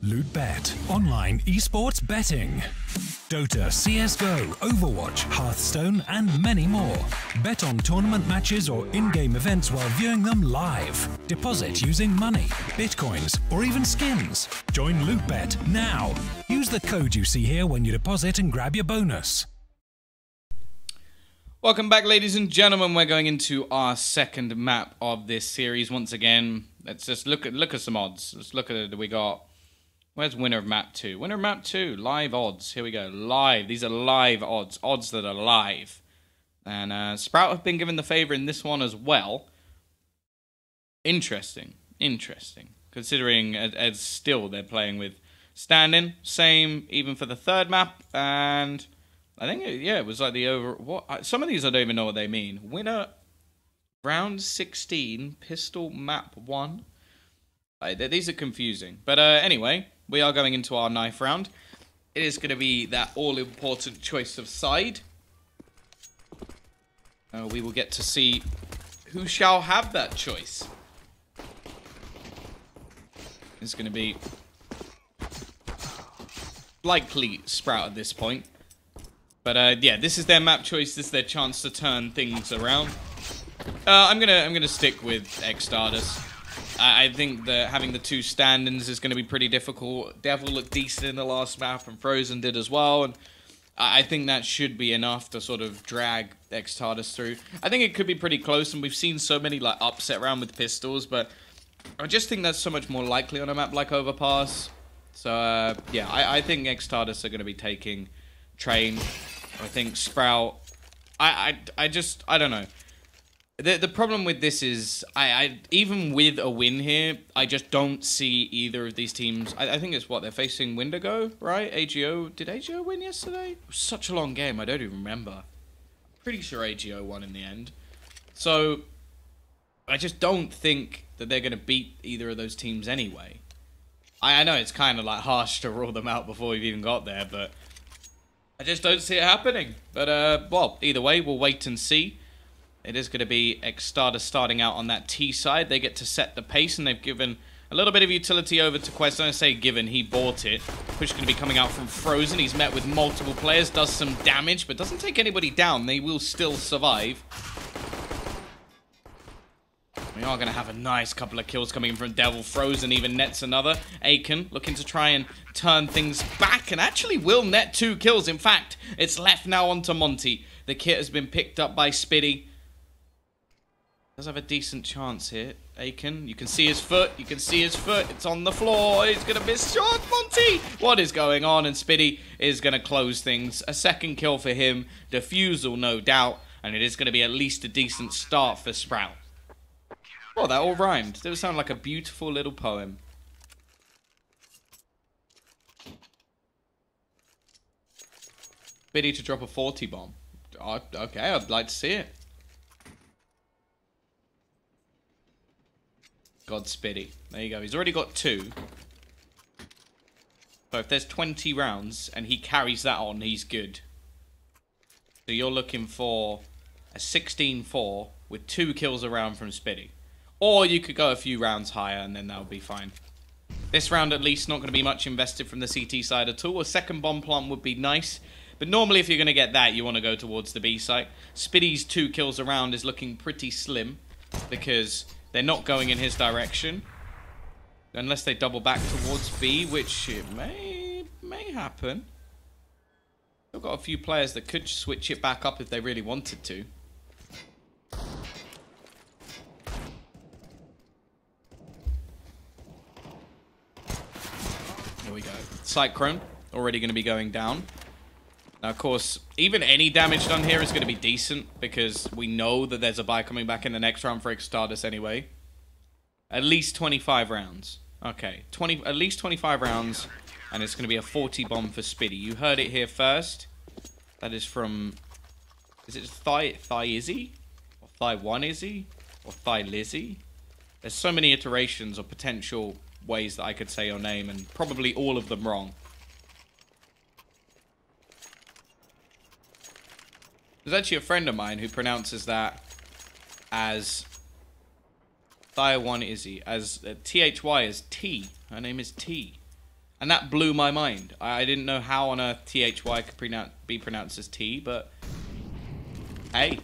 LootBet, online esports betting. Dota, CSGO, Overwatch, Hearthstone, and many more. Bet on tournament matches or in-game events while viewing them live. Deposit using money, bitcoins, or even skins. Join LootBet now. Use the code you see here when you deposit and grab your bonus. Welcome back, ladies and gentlemen. We're going into our second map of this series. Once again, let's just look at some odds. Let's look at it. We got... Where's winner of map 2? Winner of map 2, live odds. Here we go, live. These are live odds, odds that are live. And Sprout have been given the favor in this one as well. Interesting, interesting. Considering as still they're playing with stand-in, same even for the third map. And I think, it was like the over... What? Some of these I don't even know what they mean. Winner, round 16, pistol map 1. These are confusing. But anyway... We are going into our knife round. It is going to be that all-important choice of side. We will get to see who shall have that choice. It's going to be likely Sprout at this point. But yeah, this is their map choice. This is their chance to turn things around. I'm gonna stick with eXtatus. I think that having the two stand-ins is going to be pretty difficult. Devil looked decent in the last map, and Frozen did as well. And I think that should be enough to sort of drag eXtatus through. I think it could be pretty close, and we've seen so many like upset round with pistols, but I just think that's so much more likely on a map like Overpass. So yeah, I think eXtatus are going to be taking Train. I think Sprout. I don't know. The problem with this is, even with a win here, I just don't see either of these teams. I think it's what, they're facing Wendigo, right? AGO. Did AGO win yesterday? It was such a long game, I don't even remember. Pretty sure AGO won in the end. So, I just don't think that they're going to beat either of those teams anyway. I know it's kind of like harsh to rule them out before we've even got there, but I just don't see it happening. But, well, either way, we'll wait and see. It is going to be eXtatus starting out on that T side. They get to set the pace, and they've given a little bit of utility over to Quest. I don't say given, he bought it. Push going to be coming out from Frozen. He's met with multiple players, does some damage, but doesn't take anybody down. They will still survive. We are going to have a nice couple of kills coming in from Devil. Frozen even nets another. Aiken looking to try and turn things back, and actually will net 2 kills. In fact, it's left now onto Monty. The kit has been picked up by Spiddy. Does have a decent chance here. Aiken, you can see his foot. You can see his foot. It's on the floor. He's going to miss shot. Monty! What is going on? And Spiddy is going to close things. A second kill for him. Defusal, no doubt. And it is going to be at least a decent start for Sprout. Well, that all rhymed. It sound like a beautiful little poem. Spiddy to drop a 40 bomb. Oh, okay, I'd like to see it. God, Spiddy. There you go. He's already got 2. So if there's 20 rounds and he carries that on, he's good. So you're looking for a 16-4 with 2 kills a round from Spiddy. Or you could go a few rounds higher and then that'll be fine. This round at least not going to be much invested from the CT side at all. A second bomb plant would be nice. But normally if you're going to get that, you want to go towards the B site. Spiddy's 2 kills a round is looking pretty slim. Because... they're not going in his direction. Unless they double back towards B, which it may happen. They've got a few players that could switch it back up if they really wanted to. Here we go. Cyclone already going to be going down. Now, of course, even any damage done here is going to be decent because we know that there's a buy coming back in the next round for eXtatus anyway. At least 25 rounds. Okay, at least 25 rounds, and it's going to be a 40 bomb for Spiddy. You heard it here first. That is from... is it Thigh Izzy? Or Thigh 1 Izzy? Or Thigh Lizzy? There's so many iterations or potential ways that I could say your name, and probably all of them wrong. There's actually a friend of mine who pronounces that as Thigh 1 Izzy, as THY is T. Her name is T. And that blew my mind. I didn't know how on earth THY could be pronounced as T, but hey,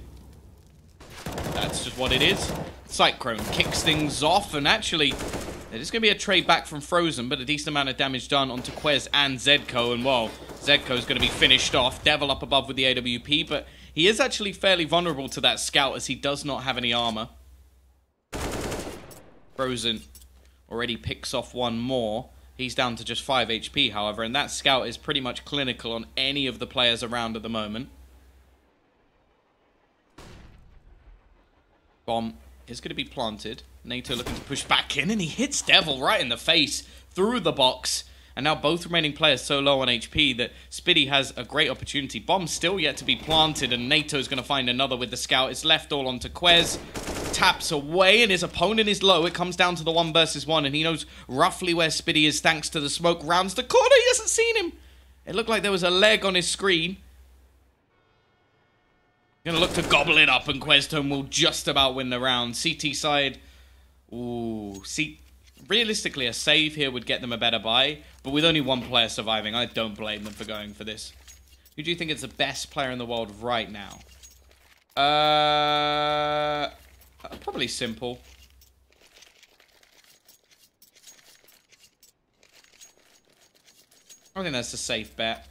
that's just what it is. Cyclone kicks things off, and actually, it is going to be a trade back from Frozen, but a decent amount of damage done onto Quez and Zedko, and well, Zedko's going to be finished off. Devil up above with the AWP, but he is actually fairly vulnerable to that scout as he does not have any armor. Frozen already picks off one more. He's down to just 5 HP, however, and that scout is pretty much clinical on any of the players around at the moment. Bomb is going to be planted. NATO looking to push back in, and he hits Devil right in the face through the box. And now both remaining players so low on HP that Spiddy has a great opportunity. Bomb still yet to be planted, and NATO's going to find another with the scout. It's left all onto Quez. Taps away, and his opponent is low. It comes down to the 1 versus 1, and he knows roughly where Spiddy is thanks to the smoke. Rounds the corner. He hasn't seen him. It looked like there was a leg on his screen. Gonna look to gobble it up, and Questone will just about win the round. CT side, ooh, see, realistically a save here would get them a better buy, but with only one player surviving, I don't blame them for going for this. Who do you think is the best player in the world right now? Probably Simple. I think that's a safe bet.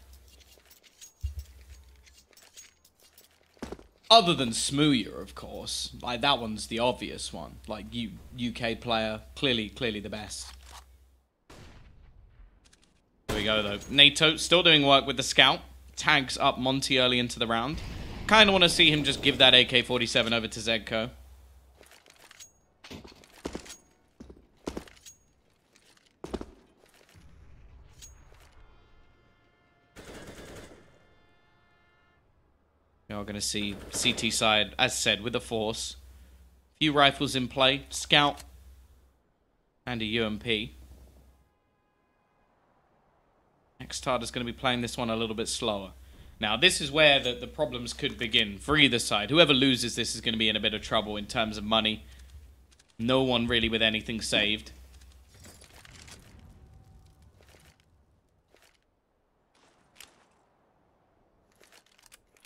Other than Smooyer, of course. Like, that one's the obvious one. Like, UK player, clearly the best. Here we go, though. NATO still doing work with the scout. Tags up Monty early into the round. Kind of want to see him just give that AK-47 over to Zedko. You're going to see CT side, as said, with a force. Few rifles in play. Scout. And a UMP. eXtatus is going to be playing this one a little bit slower. Now, this is where the problems could begin for either side. Whoever loses this is going to be in a bit of trouble in terms of money. No one really with anything saved.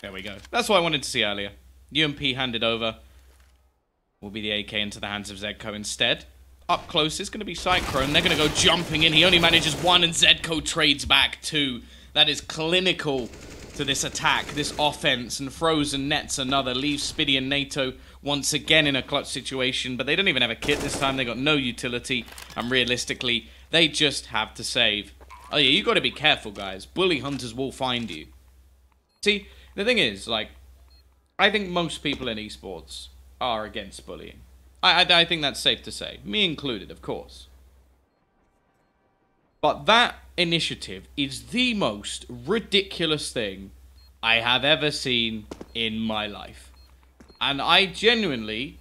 There we go. That's what I wanted to see earlier. UMP handed over. Will be the AK into the hands of Zedko instead. Up close is going to be Cyclone. They're going to go jumping in. He only manages 1, and Zedko trades back 2. That is clinical to this attack, this offense. And Frozen nets another. Leaves Spiddy and NATO once again in a clutch situation. But they don't even have a kit this time. They got no utility. And realistically, they just have to save. Oh yeah, you got to be careful, guys. Bully hunters will find you. See, the thing is, like, I think most people in esports are against bullying. I think that's safe to say. Me included, of course. But that initiative is the most ridiculous thing I have ever seen in my life. And I genuinely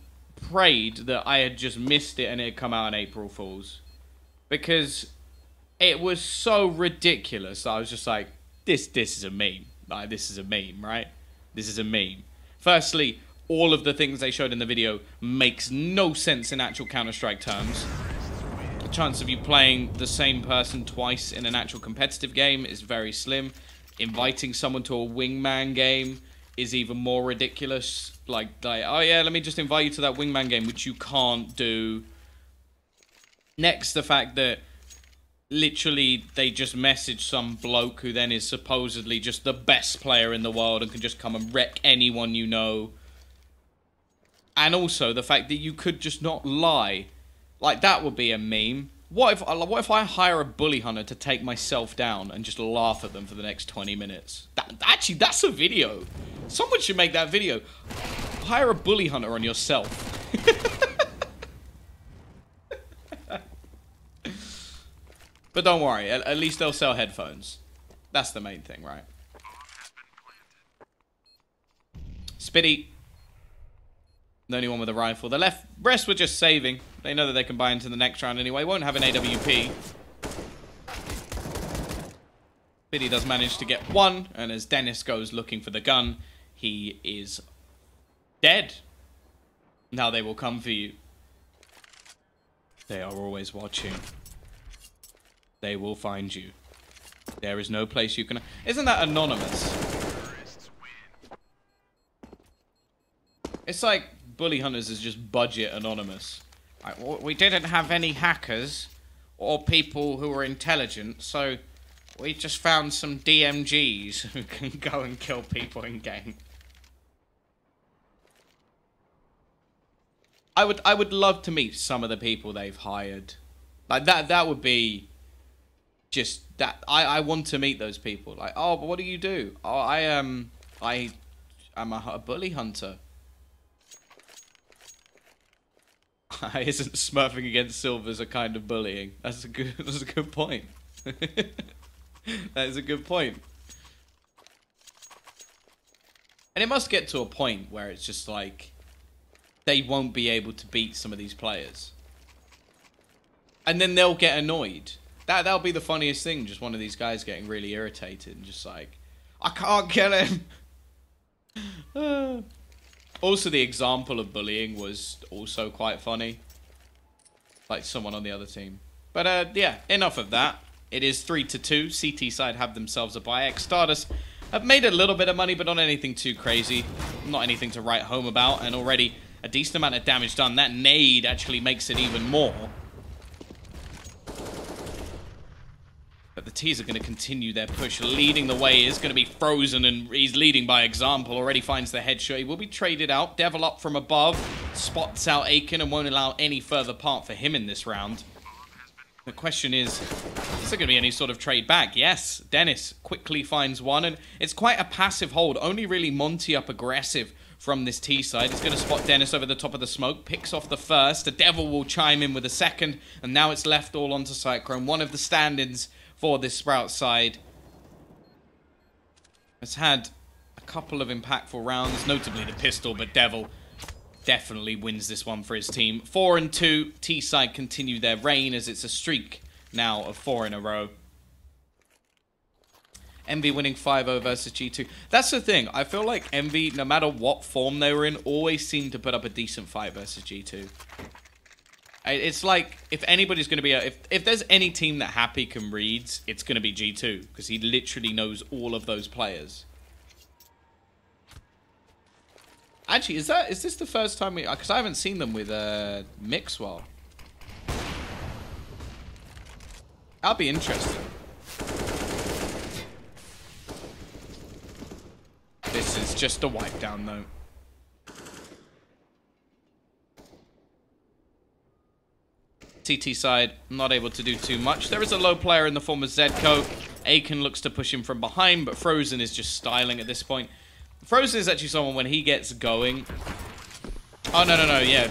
prayed that I had just missed it and it had come out on April Fool's. Because it was so ridiculous. I was just like, this is a meme. Like, this is a meme, right? This is a meme. Firstly, all of the things they showed in the video makes no sense in actual Counter-Strike terms. The chance of you playing the same person twice in an actual competitive game is very slim. Inviting someone to a wingman game is even more ridiculous. Like, oh yeah, let me just invite you to that wingman game, which you can't do. Next, the fact that literally they just message some bloke who then is supposedly just the best player in the world and can just come and wreck anyone you know. And also the fact that you could just not lie. Like, that would be a meme. What if I hire a bully hunter to take myself down and just laugh at them for the next 20 minutes? Actually, that's a video. Someone should make that video. Hire a bully hunter on yourself. But don't worry, at least they'll sell headphones. That's the main thing, right? Spiddy. The only one with a rifle. The rest were just saving. They know that they can buy into the next round anyway. Won't have an AWP. Spiddy does manage to get 1. And as Dennis goes looking for the gun, he is dead. Now they will come for you. They are always watching. They will find you. There is no place you can... Isn't that anonymous? It's like Bully Hunters is just budget anonymous. Like, we didn't have any hackers or people who were intelligent, so we just found some DMGs who can go and kill people in game. I would love to meet some of the people they've hired. Like that would be just that I want to meet those people. Like, oh, but what do you do? Oh, I'm a bully hunter. Isn't smurfing against silvers a kind of bullying? That's a good point. That is a good point. And it must get to a point where it's just like they won't be able to beat some of these players. And then they'll get annoyed. That'll be the funniest thing, just one of these guys getting really irritated and just like, I can't kill him. Also, the example of bullying was also quite funny. Like someone on the other team. But yeah, enough of that. It is 3-2. CT side have themselves a bye. eXtatus have made a little bit of money, but not anything too crazy. Not anything to write home about. And already a decent amount of damage done. That nade actually makes it even more. But the T's are going to continue their push. Leading the way is going to be Frozen, and he's leading by example. Already finds the headshot. He will be traded out. Devil up from above. Spots out Aiken and won't allow any further part for him in this round. The question is there going to be any sort of trade back? Yes. Dennis quickly finds one, and it's quite a passive hold. Only really Monty up aggressive from this T side. He's going to spot Dennis over the top of the smoke. Picks off the first. The Devil will chime in with a second, and now it's left all onto Cyclone. One of the stand-ins for this Sprout side has had a couple of impactful rounds, notably the pistol, but Devil definitely wins this one for his team. 4-2, T-side continue their reign as it's a streak now of 4 in a row. Envy winning 5-0 versus G2. That's the thing, I feel like Envy, no matter what form they were in, always seemed to put up a decent fight versus G2. It's like, if anybody's going to be... If there's any team that Happy can read, it's going to be G2. Because he literally knows all of those players. Actually, is this the first time we... Because I haven't seen them with Mixwell. That'll be interesting. This is just a wipe down, though. CT side, not able to do too much. There is a low player in the form of Zedko. Aiken looks to push him from behind, but Frozen is just styling at this point. Frozen is actually someone, when he gets going... Oh, no, yeah.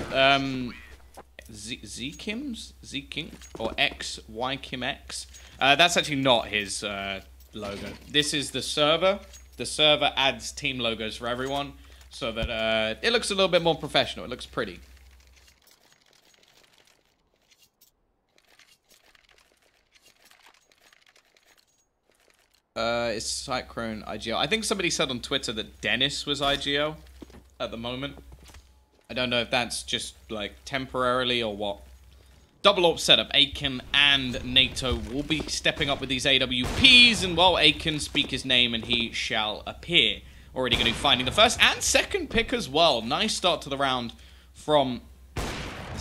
Zking? Or XYKimX? That's actually not his logo. This is the server. The server adds team logos for everyone, so that it looks a little bit more professional. It looks pretty. It's Cyclone IGL. I think somebody said on Twitter that Dennis was IGL at the moment. I don't know if that's just, like, temporarily or what. Double AWP setup. Aiken and NATO will be stepping up with these AWPs, and while Aiken speak his name and he shall appear. Already going to be finding the first and second pick as well. Nice start to the round from the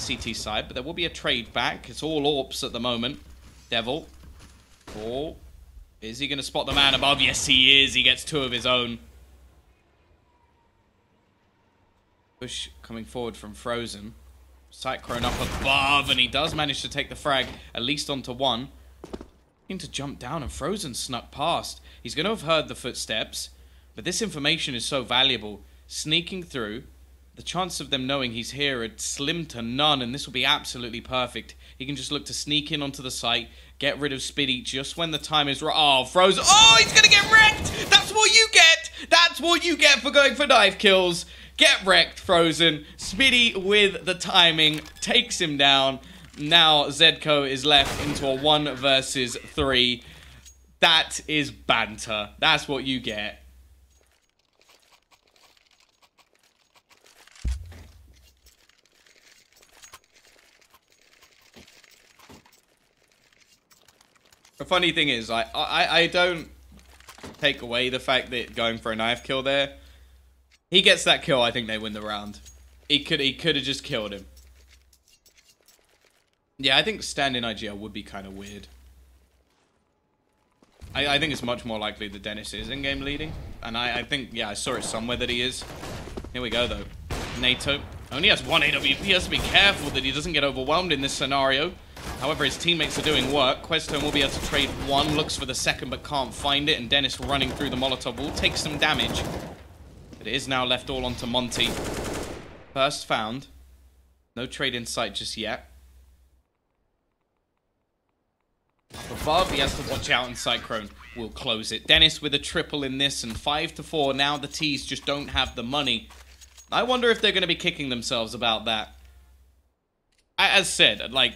CT side, but there will be a trade back. It's all AWPs at the moment. Devil. Oh. Is he going to spot the man above? Yes, he is. He gets 2 of his own. Push coming forward from Frozen. Cyclone up above, and he does manage to take the frag, at least onto 1. Looking to jump down, and Frozen snuck past. He's going to have heard the footsteps, but this information is so valuable. Sneaking through, the chance of them knowing he's here are slim to none, and this will be absolutely perfect. He can just look to sneak in onto the site, get rid of Spiddy just when the time is right. Oh, Frozen. Oh, he's going to get wrecked. That's what you get. That's what you get for going for knife kills. Get wrecked, Frozen. Spiddy with the timing takes him down. Now Zedko is left into a 1 versus 3. That is banter. That's what you get. The funny thing is, I don't take away the fact that going for a knife kill there. He gets that kill, I think they win the round. He could have just killed him. Yeah, I think standing IGL would be kind of weird. I think it's much more likely that Dennis is in-game leading. And I think, yeah, I saw it somewhere that he is. Here we go, though. NATO only has one AWP. He has to be careful that he doesn't get overwhelmed in this scenario. However, his teammates are doing work. Questone will be able to trade one, looks for the second but can't find it, and Dennis running through the Molotov will take some damage. But it is now left all onto Monty. First found. No trade in sight just yet. Up above, he has to watch out, and Cyclone will close it. Dennis with a triple in this, and 5-4. Now the T's just don't have the money. I wonder if they're going to be kicking themselves about that. As said, like,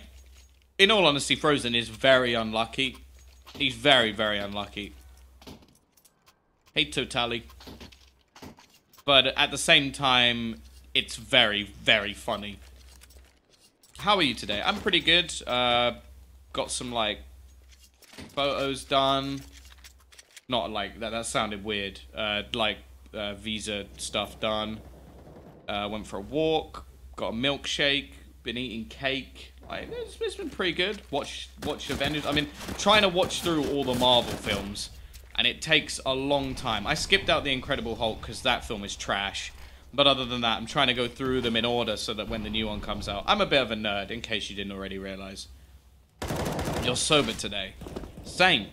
in all honesty, Frozen is very unlucky. He's very, very unlucky. Hate Totally. But at the same time, it's very, very funny. How are you today? I'm pretty good. Got some, like, photos done. Not like that. That sounded weird. Visa stuff done. Went for a walk. Got a milkshake. Been eating cake. It's been pretty good. Watch Avengers. I mean, trying to watch through all the Marvel films, and it takes a long time. I skipped out the Incredible Hulk because that film is trash. But other than that, I'm trying to go through them in order so that when the new one comes out, I'm a bit of a nerd, in case you didn't already realize. You're sober today. Same.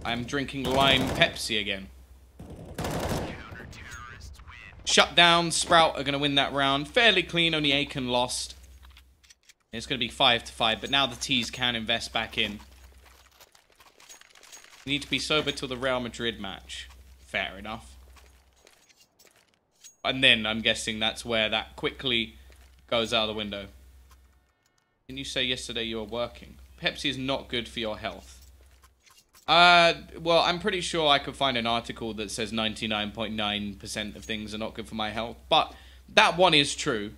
I'm drinking lime Pepsi again. Shutdown, Sprout are going to win that round. Fairly clean, only Aiken lost. It's going to be 5-5, but now the T's can invest back in. You need to be sober till the Real Madrid match. Fair enough. And then, I'm guessing that's where that quickly goes out of the window. Didn't you say yesterday you were working? Pepsi is not good for your health. Well, I'm pretty sure I could find an article that says 99.9% of things are not good for my health. But that one is true.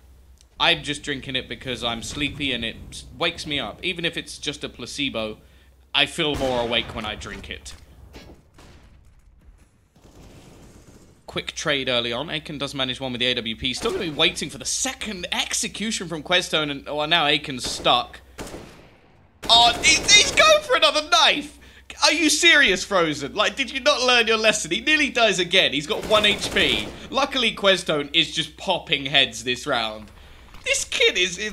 I'm just drinking it because I'm sleepy and it wakes me up. Even if it's just a placebo, I feel more awake when I drink it. Quick trade early on. Aiken does manage one with the AWP. Still going to be waiting for the second execution from Questone. And well, now Aiken's stuck. Oh, he's going for another knife. Are you serious, Frozen? Like, did you not learn your lesson? He nearly dies again. He's got 1 HP. Luckily, Questone is just popping heads this round. This kid is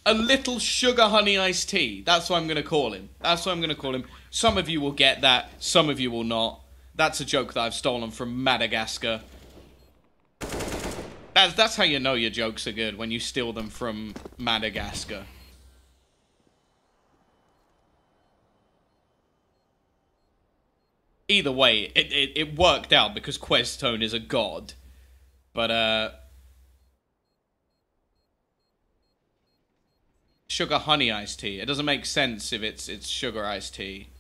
a little sugar honey iced tea. That's what I'm going to call him. That's what I'm going to call him. Some of you will get that. Some of you will not. That's a joke that I've stolen from Madagascar. That's how you know your jokes are good, when you steal them from Madagascar. Either way, it worked out because Questone is a god. But, sugar honey iced tea. It doesn't make sense if it's sugar iced tea.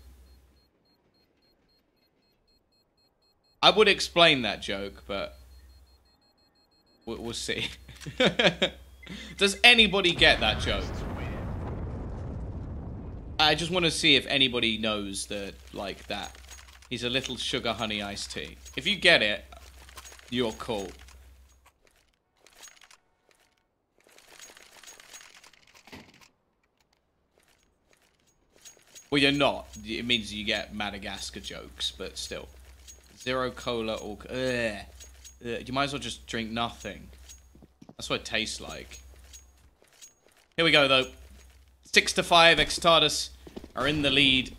I would explain that joke, but we'll see. Does anybody get that joke? I just want to see if anybody knows that, like, that. He's a little sugar honey iced tea. If you get it, you're cool. Well, you're not. It means you get Madagascar jokes, but still. Zero cola or... You might as well just drink nothing. That's what it tastes like. Here we go, though. 6-5, eXtatus are in the lead.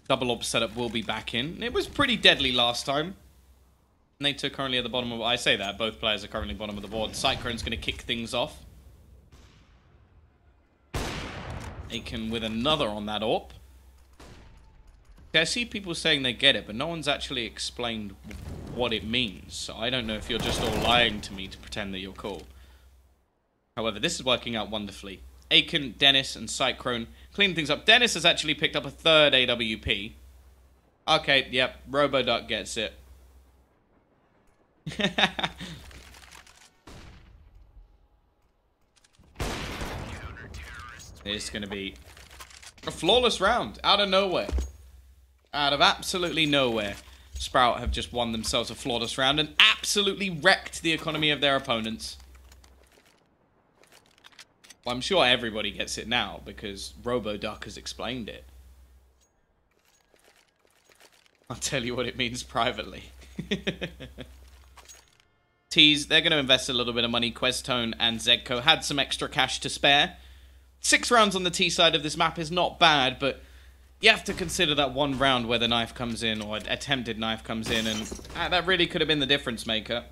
Double op setup will be back in. It was pretty deadly last time. NATO currently at the bottom of... I say that, both players are currently bottom of the board. Cyclone's going to kick things off. Aiken with another on that AWP. I see people saying they get it, but no one's actually explained what it means. So I don't know if you're just all lying to me to pretend that you're cool. However, this is working out wonderfully. Aiken, Dennis, and Cyclone clean things up. Dennis has actually picked up a third AWP. Okay, yep, Roboduck gets it. It's going to be a flawless round out of nowhere. Out of absolutely nowhere. Sprout have just won themselves a flawless round and absolutely wrecked the economy of their opponents. Well, I'm sure everybody gets it now because RoboDuck has explained it. I'll tell you what it means privately. Tease, they're going to invest a little bit of money. Questone and Zegco had some extra cash to spare. 6 rounds on the T side of this map is not bad, but you have to consider that one round where the knife comes in, or attempted knife comes in, and that really could have been the difference maker.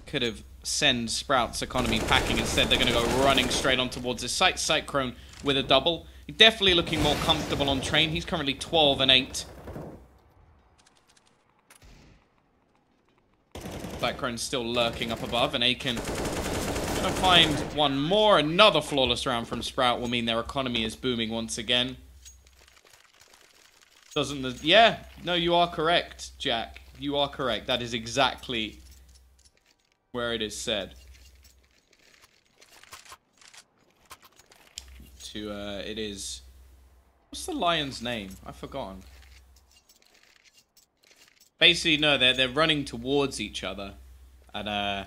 Could have sent Sprout's economy packing. Instead, they're going to go running straight on towards this site. Cyclone with a double. He's definitely looking more comfortable on train. He's currently 12 and 8. Cyclone's still lurking up above, and Aiken gonna find one more. Another flawless round from Sprout will mean their economy is booming once again. Doesn't the... Yeah, no, you are correct, Jack. You are correct. That is exactly where it is said. It is... What's the lion's name? I've forgotten. Basically, no, they're running towards each other. And,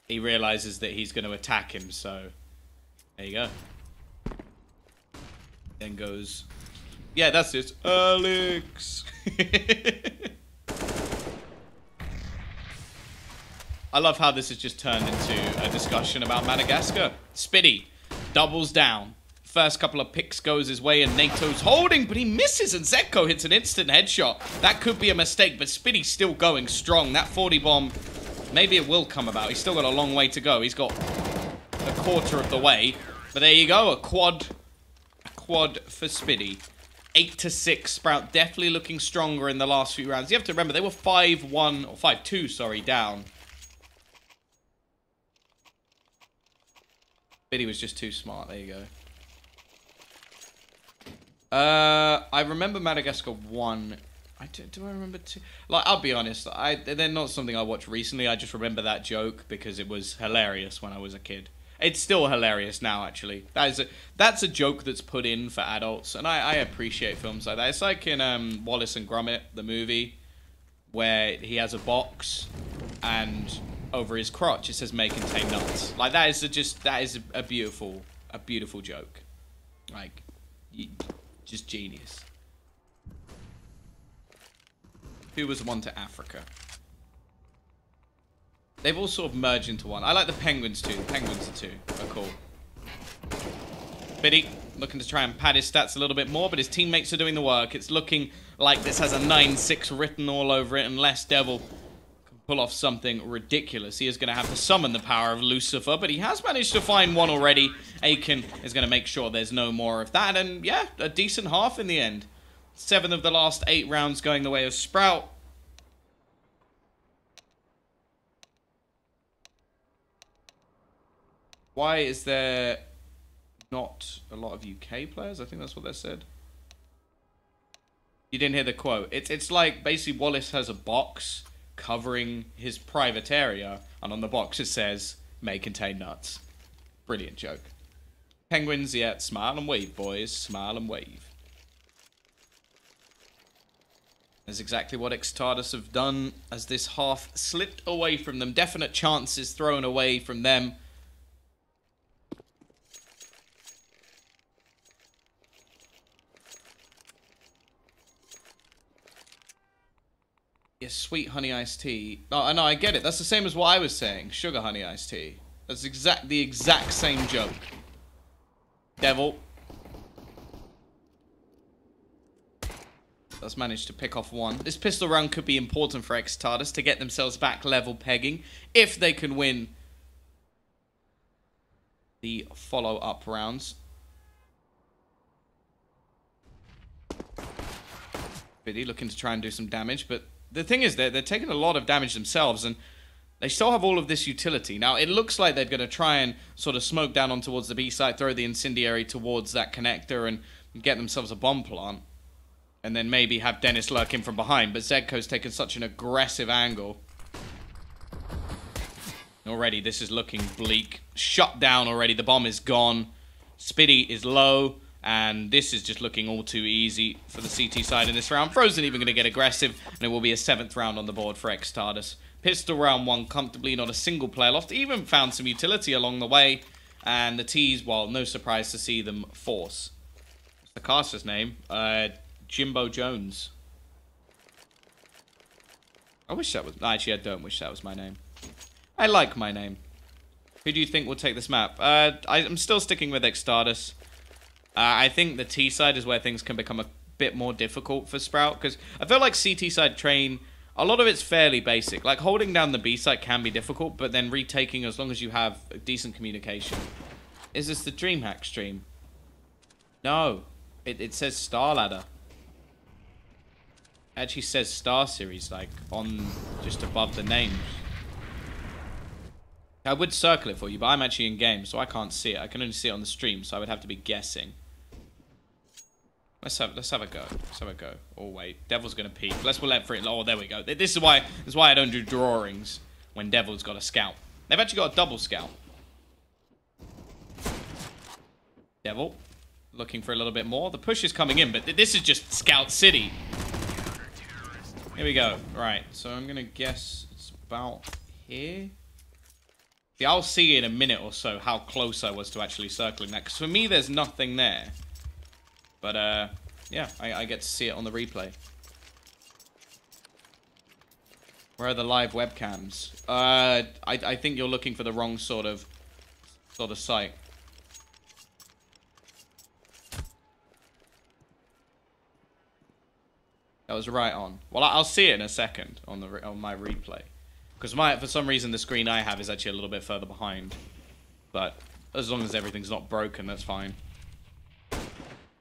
he realizes that he's going to attack him, so... There you go. Then goes... Yeah, that's it. Alex! I love how this has just turned into a discussion about Madagascar. Spitty doubles down. First couple of picks goes his way, and NATO's holding, but he misses, and Zekko hits an instant headshot. That could be a mistake, but Spitty's still going strong. That 40 bomb, maybe it will come about. He's still got a long way to go. He's got a quarter of the way. But there you go, a quad for Spitty. 8-6, Sprout definitely looking stronger in the last few rounds. You have to remember, they were 5-1, or 5-2, sorry, down. Spitty was just too smart, there you go. I remember Madagascar 1. Do I remember 2? Like, I'll be honest, they're not something I watched recently. I just remember that joke because it was hilarious when I was a kid. It's still hilarious now, actually. That's a joke that's put in for adults, and I appreciate films like that. It's like in Wallace and Gromit, the movie, where he has a box, and over his crotch it says "may contain nuts." Like, that is a beautiful joke. Like, just genius. Who was one to Africa? They've all sort of merged into one. I like the penguins too. The penguins are cool. Biddy looking to try and pad his stats a little bit more, but his teammates are doing the work. It's looking like this has a 9-6 written all over it, unless Devil can pull off something ridiculous. He is going to have to summon the power of Lucifer, but he has managed to find one already. Aiken is going to make sure there's no more of that, and yeah, a decent half in the end. 7 of the last 8 rounds going the way of Sprout. Why is there not a lot of UK players? I think that's what they said. You didn't hear the quote. It's like basically Wallace has a box covering his private area, and on the box it says, "may contain nuts." Brilliant joke. Penguins, yeah, smile and wave, boys. Smile and wave. That's exactly what eXtatus have done as this half slipped away from them. Definite chances thrown away from them. Yes, sweet honey iced tea. No, I get it. That's the same as what I was saying. Sugar honey iced tea. That's the exact same joke. Devil. Does manage to pick off one. This pistol round could be important for eXtatus to get themselves back level pegging if they can win the follow-up rounds. Biddy looking to try and do some damage, but the thing is, they're taking a lot of damage themselves, and they still have all of this utility. Now, it looks like they're going to try and sort of smoke down on towards the B site, throw the incendiary towards that connector, and get themselves a bomb plant. And then maybe have Dennis lurk in from behind. But Zegko's taken such an aggressive angle. Already, this is looking bleak. Shut down already. The bomb is gone. Spiddy is low. And this is just looking all too easy for the CT side in this round. Frozen even going to get aggressive. And it will be a 7th round on the board for eXtatus. Pistol round 1 comfortably. Not a single player lost. Even found some utility along the way. And the T's, well, no surprise to see them force. What's the caster's name? Jimbo Jones. I wish that was... Actually, I don't wish that was my name. I like my name. Who do you think will take this map? I'm still sticking with eXtatus. I think the T side is where things can become a bit more difficult for Sprout. Because I feel like CT side train, a lot of it's fairly basic. Like holding down the B side can be difficult. But then retaking as long as you have decent communication. Is this the DreamHack stream? No. It says Starladder. It actually says StarSeries, like, on just above the names. I would circle it for you, but I'm actually in game, so I can't see it. I can only see it on the stream, so I would have to be guessing. Let's have a go. Let's have a go. Oh wait, Devil's gonna peek. Let's we'll let for it. Oh, there we go. This is why I don't do drawings when Devil's got a scout. They've actually got a double scout. Devil looking for a little bit more. The push is coming in, but this is just Scout City. Here we go. Right, so I'm gonna guess it's about here. See, I'll see in a minute or so how close I was to actually circling that. Because for me, there's nothing there. But, yeah, I get to see it on the replay. Where are the live webcams? I think you're looking for the wrong sort of site. That was right on. Well, I'll see it in a second on my replay. Because for some reason, the screen I have is actually a little bit further behind. But as long as everything's not broken, that's fine.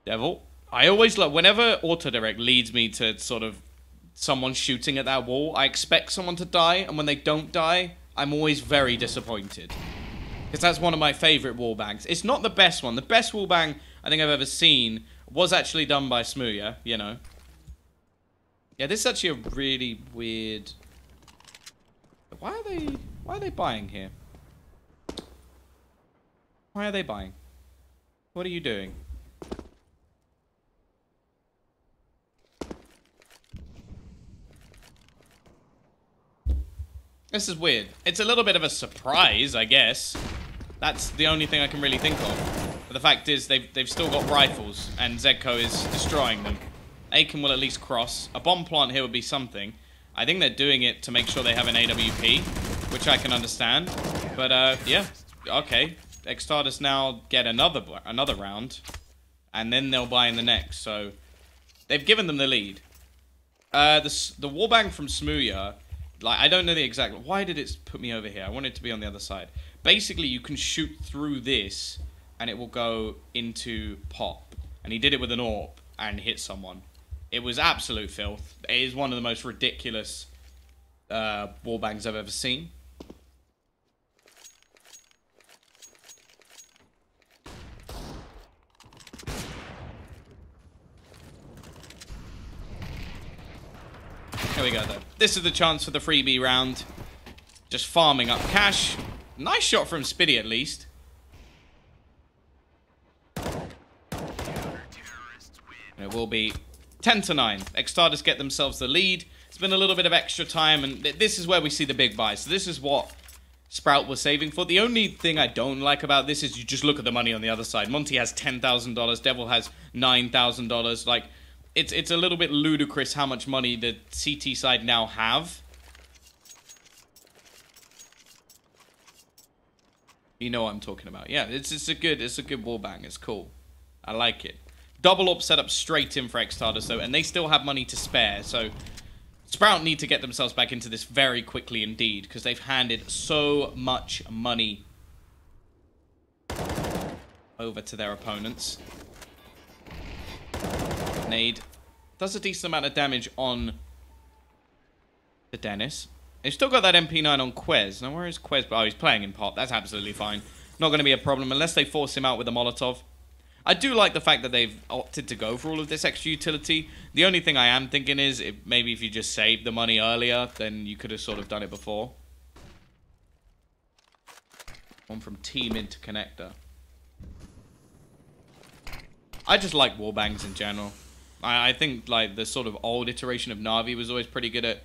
Devil. I always love, whenever autodirect leads me to sort of someone shooting at that wall, I expect someone to die, and when they don't die, I'm always very disappointed. Because that's one of my favorite wall bangs. It's not the best one. The best wall bang I think I've ever seen was actually done by Smooya, you know. Yeah, this is actually a really weird... Why are they buying here? Why are they buying? What are you doing? This is weird. It's a little bit of a surprise, I guess. That's the only thing I can really think of. But the fact is, they've still got rifles, and Zedco is destroying them. Aiken will at least cross. A bomb plant here would be something. I think they're doing it to make sure they have an AWP, which I can understand. But, yeah. Okay. eXtatus now get another round, and then they'll buy in the next. So, they've given them the lead. The wallbang from Smooya... Like, I don't know the exact... Why did it put me over here? I want it to be on the other side. Basically, you can shoot through this, and it will go into pop. And he did it with an AWP, and hit someone. It was absolute filth. It is one of the most ridiculous wallbangs I've ever seen. Here we go, though. This is the chance for the freebie round. Just farming up cash. Nice shot from Spiddy, at least. And it will be 10-9. eXtatus get themselves the lead. It's been a little bit of extra time, and this is where we see the big buys. So this is what Sprout was saving for. The only thing I don't like about this is you just look at the money on the other side. Monty has $10,000. Devil has $9,000. Like... It's a little bit ludicrous how much money the CT side now have. You know what I'm talking about. Yeah, it's a good wallbang. It's cool. I like it. Double up setup straight in for eXtatus though, and they still have money to spare. So Sprout need to get themselves back into this very quickly indeed, because they've handed so much money over to their opponents. Nade does a decent amount of damage on the Dennis. They've still got that MP9 on Quez. Now, where is Quez? Oh, he's playing in pop. That's absolutely fine. Not going to be a problem unless they force him out with a Molotov. I do like the fact that they've opted to go for all of this extra utility. The only thing I am thinking is maybe if you just saved the money earlier, then you could have sort of done it before. One from Team Interconnector. I just like warbangs in general. I think like the sort of old iteration of Na'Vi was always pretty good at.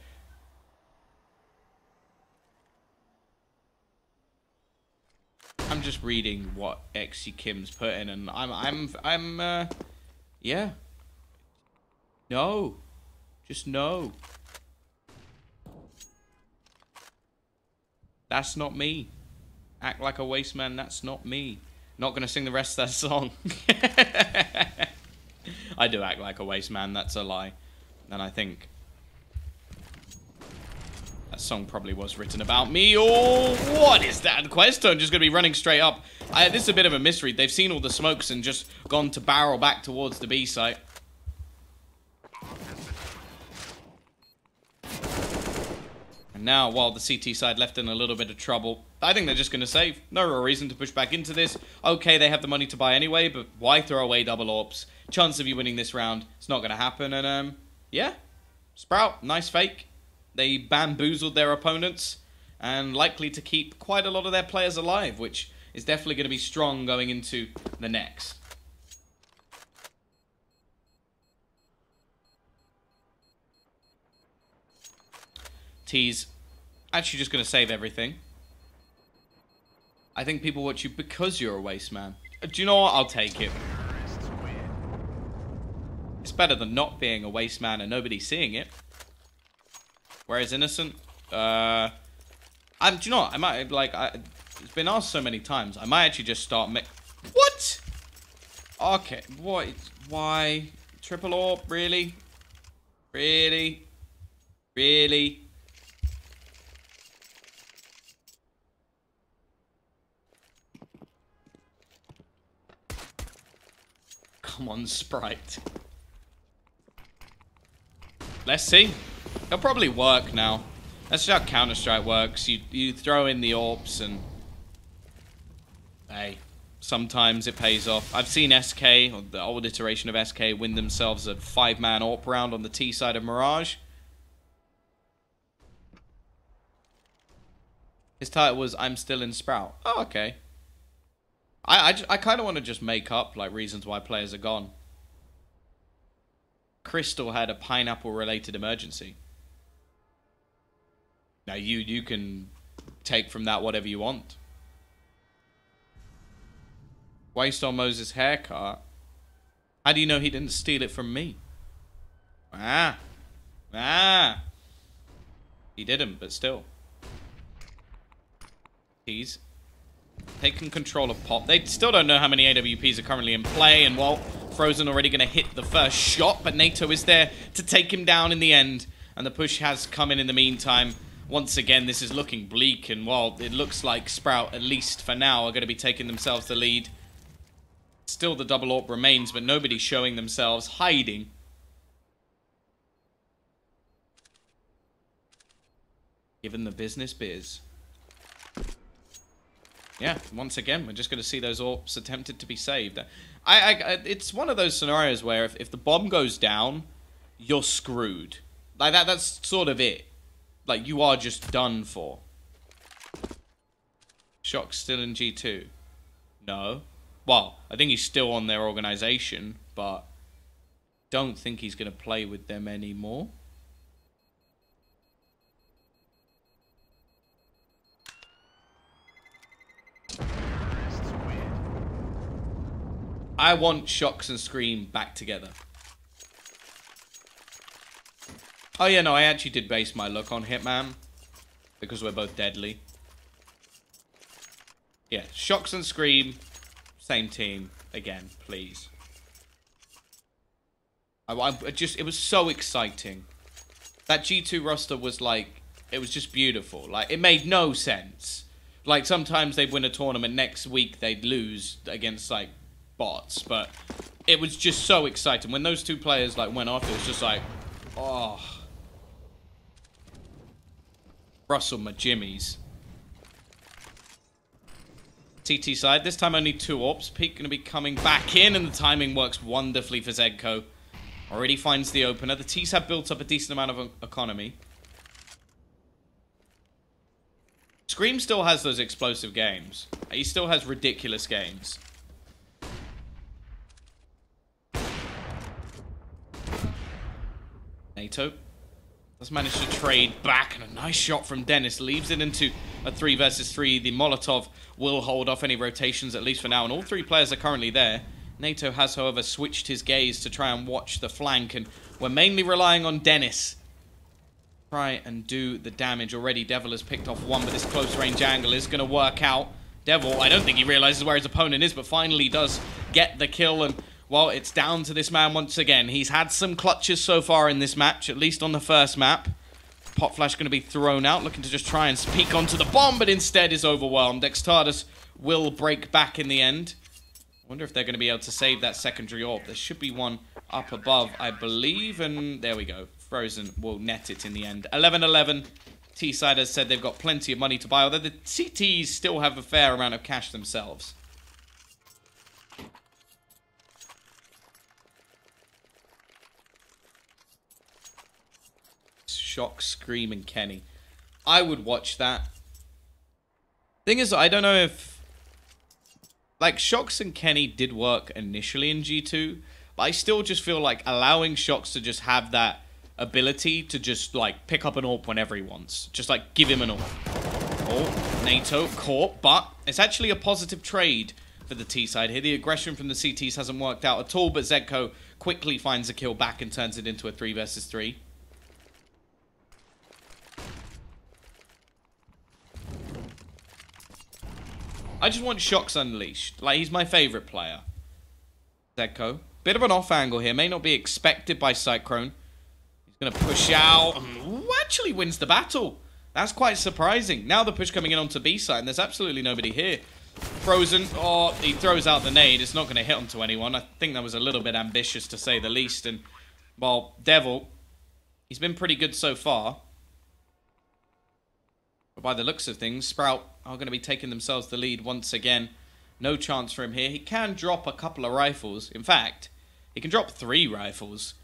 I'm just reading what XC Kim's put in, and yeah. No. Just no. That's not me. Act like a waste man, that's not me. Not gonna sing the rest of that song. I do act like a waste man, that's a lie. And I think that song probably was written about me. Oh, what is that? Questzone just gonna be running straight up. This is a bit of a mystery. They've seen all the smokes and just gone to barrel back towards the B site. And now, while the CT side left in a little bit of trouble, I think they're just going to save. No real reason to push back into this. Okay, they have the money to buy anyway, but why throw away double AWPs? Chance of you winning this round, it's not going to happen. And, yeah. Sprout, nice fake. They bamboozled their opponents and likely to keep quite a lot of their players alive, which is definitely going to be strong going into the next. T's actually just going to save everything. I think people watch you because you're a waste man. Do you know what? I'll take it. It's better than not being a waste man and nobody seeing it. Whereas innocent, do you know what? I might, like, it's been asked so many times. I might actually just start What? Okay, what? Why? Triple AWP? Really? Really? Really? Come on, Sprite. Let's see. It'll probably work now. That's just how Counter-Strike works. You throw in the AWPs and... Hey, sometimes it pays off. I've seen SK, or the old iteration of SK, win themselves a 5-man AWP round on the T side of Mirage. His title was, I'm Still in Sprout. Oh, okay. I kind of want to just make up, like, reasons why players are gone. Crystal had a pineapple-related emergency. Now, you can take from that whatever you want. Waste on Moses' haircut. How do you know he didn't steal it from me? He didn't, but still. He's taking control of Pop. They still don't know how many AWPs are currently in play, and well, Frozen already going to hit the first shot, but NATO is there to take him down in the end, and the push has come in the meantime. Once again, this is looking bleak, and well, it looks like Sprout, at least for now, are going to be taking themselves the lead. Still the double AWP remains, but nobody's showing themselves, hiding. Given the business biz. Yeah, once again, we're just going to see those AWPs attempted to be saved. It's one of those scenarios where if the bomb goes down, you're screwed. Like, that's sort of it. Like, you are just done for. Shock's still in G2. No. Well, I think he's still on their organization, but don't think he's going to play with them anymore. I want Shocks and Scream back together. Oh yeah, no, I actually did base my look on Hitman. Because we're both deadly. Yeah, Shocks and Scream, same team, again, please. It was so exciting. That G2 roster was like, it was just beautiful. Like, it made no sense. Like, sometimes they'd win a tournament, next week they'd lose against, like, bots, but it was just so exciting. When those two players, like, went off, it was just like, oh. Russell my jimmies. CT side, this time only 2 AWPs. Peak going to be coming back in, and the timing works wonderfully for Zedco. Already finds the opener. The T's have built up a decent amount of economy. Scream still has those explosive games. He still has ridiculous games. NATO has managed to trade back, and a nice shot from Dennis leaves it into a 3 versus 3. The Molotov will hold off any rotations, at least for now, and all 3 players are currently there. NATO has, however, switched his gaze to try and watch the flank, and we're mainly relying on Dennis. Try and do the damage already. Devil has picked off one, but this close range angle is going to work out. Devil, I don't think he realizes where his opponent is, but finally does get the kill, and well, it's down to this man once again. He's had some clutches so far in this match, at least on the first map. Pop Flash going to be thrown out, looking to just try and peek onto the bomb, but instead is overwhelmed. eXtatus will break back in the end. I wonder if they're going to be able to save that secondary orb. There should be one up above, I believe, and there we go. Frozen will net it in the end. 11-11. T-side has said they've got plenty of money to buy, although the CTs still have a fair amount of cash themselves. Shock, Scream, and Kenny. I would watch that. Thing is, I don't know if... like, Shocks and Kenny did work initially in G2, but I still just feel like allowing Shocks to just have that ability to just, like, pick up an AWP whenever he wants. Just, like, give him an AWP. Oh, NATO caught, but it's actually a positive trade for the T side here. The aggression from the CTs hasn't worked out at all, but Zedko quickly finds a kill back and turns it into a 3 versus 3. I just want Shocks unleashed. Like, he's my favorite player. Zedko. Bit of an off angle here. May not be expected by Cyclone. He's going to push out. Who actually wins the battle? That's quite surprising. Now the push coming in onto B side, and there's absolutely nobody here. Frozen. Oh, he throws out the nade. It's not going to hit onto anyone. I think that was a little bit ambitious, to say the least. And, well, Devil, he's been pretty good so far. But by the looks of things, Sprout are going to be taking themselves the lead once again. No chance for him here. He can drop a couple of rifles. In fact, he can drop 3 rifles.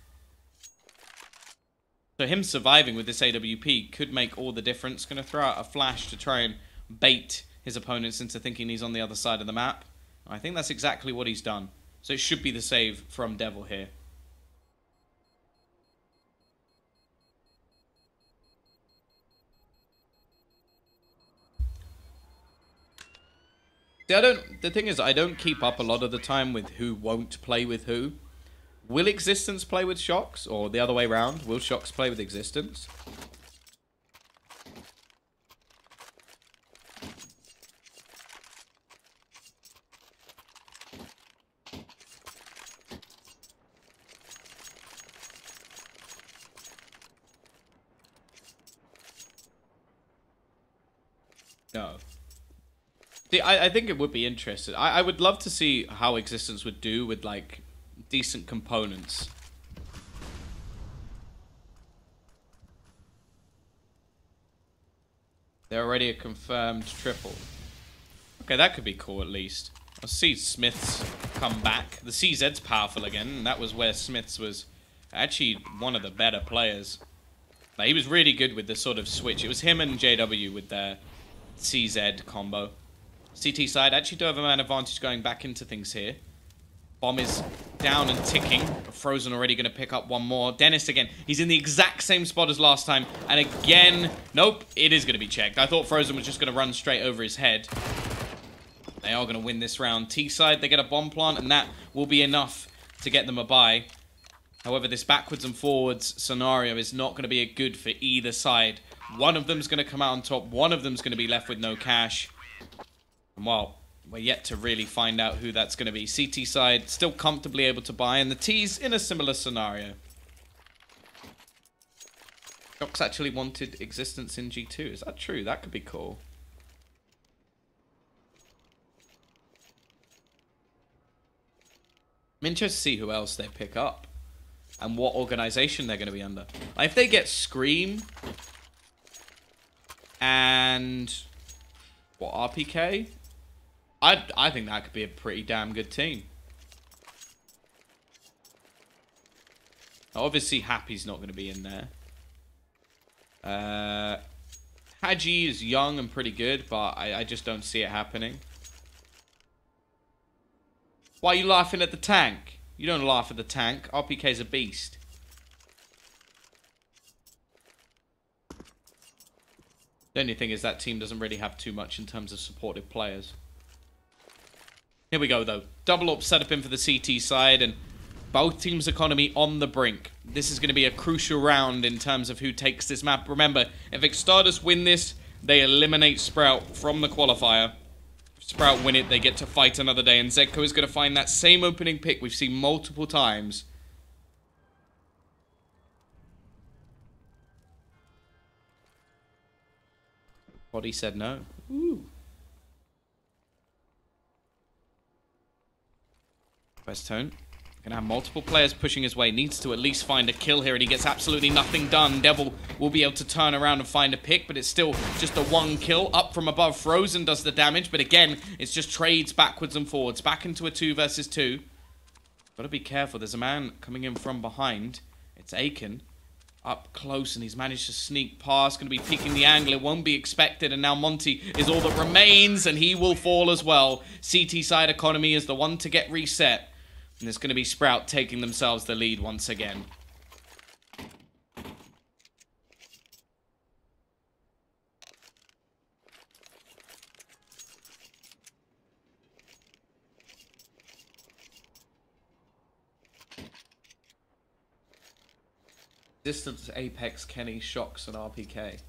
So him surviving with this AWP could make all the difference. Going to throw out a flash to try and bait his opponents into thinking he's on the other side of the map. I think that's exactly what he's done. So it should be the save from Devil here. See, the thing is, I don't keep up a lot of the time with who won't play with who. Will eXtatus play with Shocks? Or the other way around? Will Shocks play with eXtatus? No. See, I think it would be interesting. I would love to see how eXtatus would do with, like, decent components. They're already a confirmed triple. Okay, that could be cool at least. I'll see Smiths come back. The CZ's powerful again, and that was where Smiths was actually one of the better players. Like, he was really good with the sort of switch. It was him and JW with their CZ combo. CT side actually do have a man advantage going back into things here. Bomb is down and ticking. Frozen already going to pick up one more. Dennis again. He's in the exact same spot as last time. And again, nope, it is going to be checked. I thought Frozen was just going to run straight over his head. They are going to win this round. T side, they get a bomb plant, and that will be enough to get them a bye. However, this backwards and forwards scenario is not going to be good for either side. One of them's going to come out on top. One of them's going to be left with no cash. And well, we're yet to really find out who that's going to be. CT side still comfortably able to buy, and the T's in a similar scenario. Shocks actually wanted eXtatus in G2. Is that true? That could be cool. I'm interested to see who else they pick up and what organization they're going to be under. Like, if they get Scream and what, RPK? I think that could be a pretty damn good team. Obviously, Happy's not going to be in there. Haji is young and pretty good, but I just don't see it happening. Why are you laughing at the tank? You don't laugh at the tank. RPK's a beast. The only thing is that team doesn't really have too much in terms of supportive players. Here we go, though. Double up setup in for the CT side, and both teams' economy on the brink. This is going to be a crucial round in terms of who takes this map. Remember, if eXtatus win this, they eliminate Sprout from the qualifier. If Sprout win it, they get to fight another day, and Zedko is going to find that same opening pick we've seen multiple times. Body said no. Ooh. Best tone. Gonna have multiple players pushing his way. Needs to at least find a kill here, and he gets absolutely nothing done. Devil will be able to turn around and find a pick, but it's still just a one kill. Up from above, Frozen does the damage, but again, it's just trades backwards and forwards. Back into a 2 versus 2. Gotta be careful. There's a man coming in from behind. It's Aiken. Up close, and he's managed to sneak past. Going to be peeking the angle. It won't be expected, and now Monty is all that remains, and he will fall as well. CT side economy is the one to get reset. And it's going to be Sprout taking themselves the lead once again. Distance, Apex, Kenny, Shocks, and RPK. It'd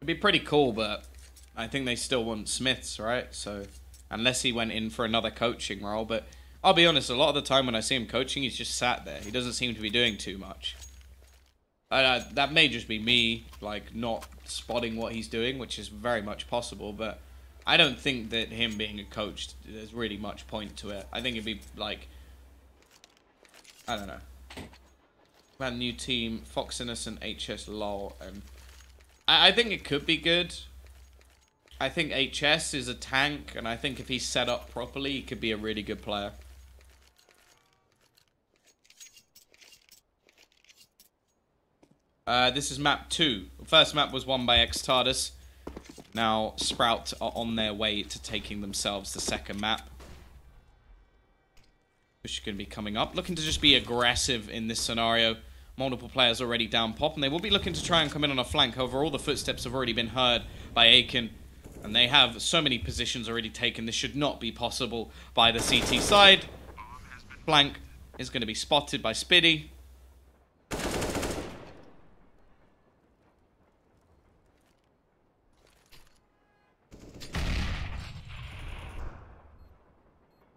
be pretty cool, but I think they still want Smiths, right? So, unless he went in for another coaching role. But I'll be honest, a lot of the time when I see him coaching, he's just sat there. He doesn't seem to be doing too much. That may just be me, like, not spotting what he's doing, which is very much possible. But I don't think that him being a coach, there's really much point to it. I think it'd be, like, I don't know. About a new team, Fox Innocent, HS LOL, and I think it could be good. I think HS is a tank, and I think if he's set up properly, he could be a really good player. This is map 2. The first map was won by eXtatus. Now Sprout are on their way to taking themselves the second map. Which is going to be coming up. Looking to just be aggressive in this scenario. Multiple players already down pop, and they will be looking to try and come in on a flank. However, all the footsteps have already been heard by Aiken, and they have so many positions already taken. This should not be possible by the CT side. Flank is going to be spotted by Spiddy.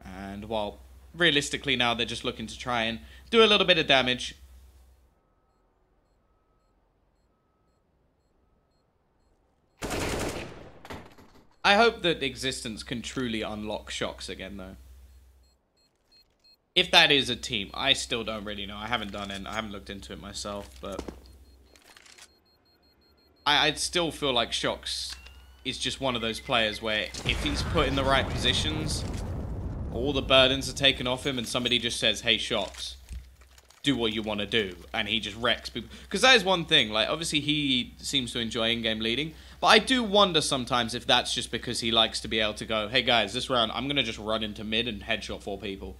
And while realistically now they're just looking to try and do a little bit of damage. I hope that Existence can truly unlock Shocks again, though. If that is a team, I still don't really know. I haven't done it. I haven't looked into it myself, but I'd still feel like Shocks is just one of those players where if he's put in the right positions, all the burdens are taken off him, and somebody just says, "Hey, Shocks, do what you want to do," and he just wrecks people. Because that is one thing. Like, obviously, he seems to enjoy in-game leading. But I do wonder sometimes if that's just because he likes to be able to go, "Hey guys, this round I'm going to just run into mid and headshot 4 people."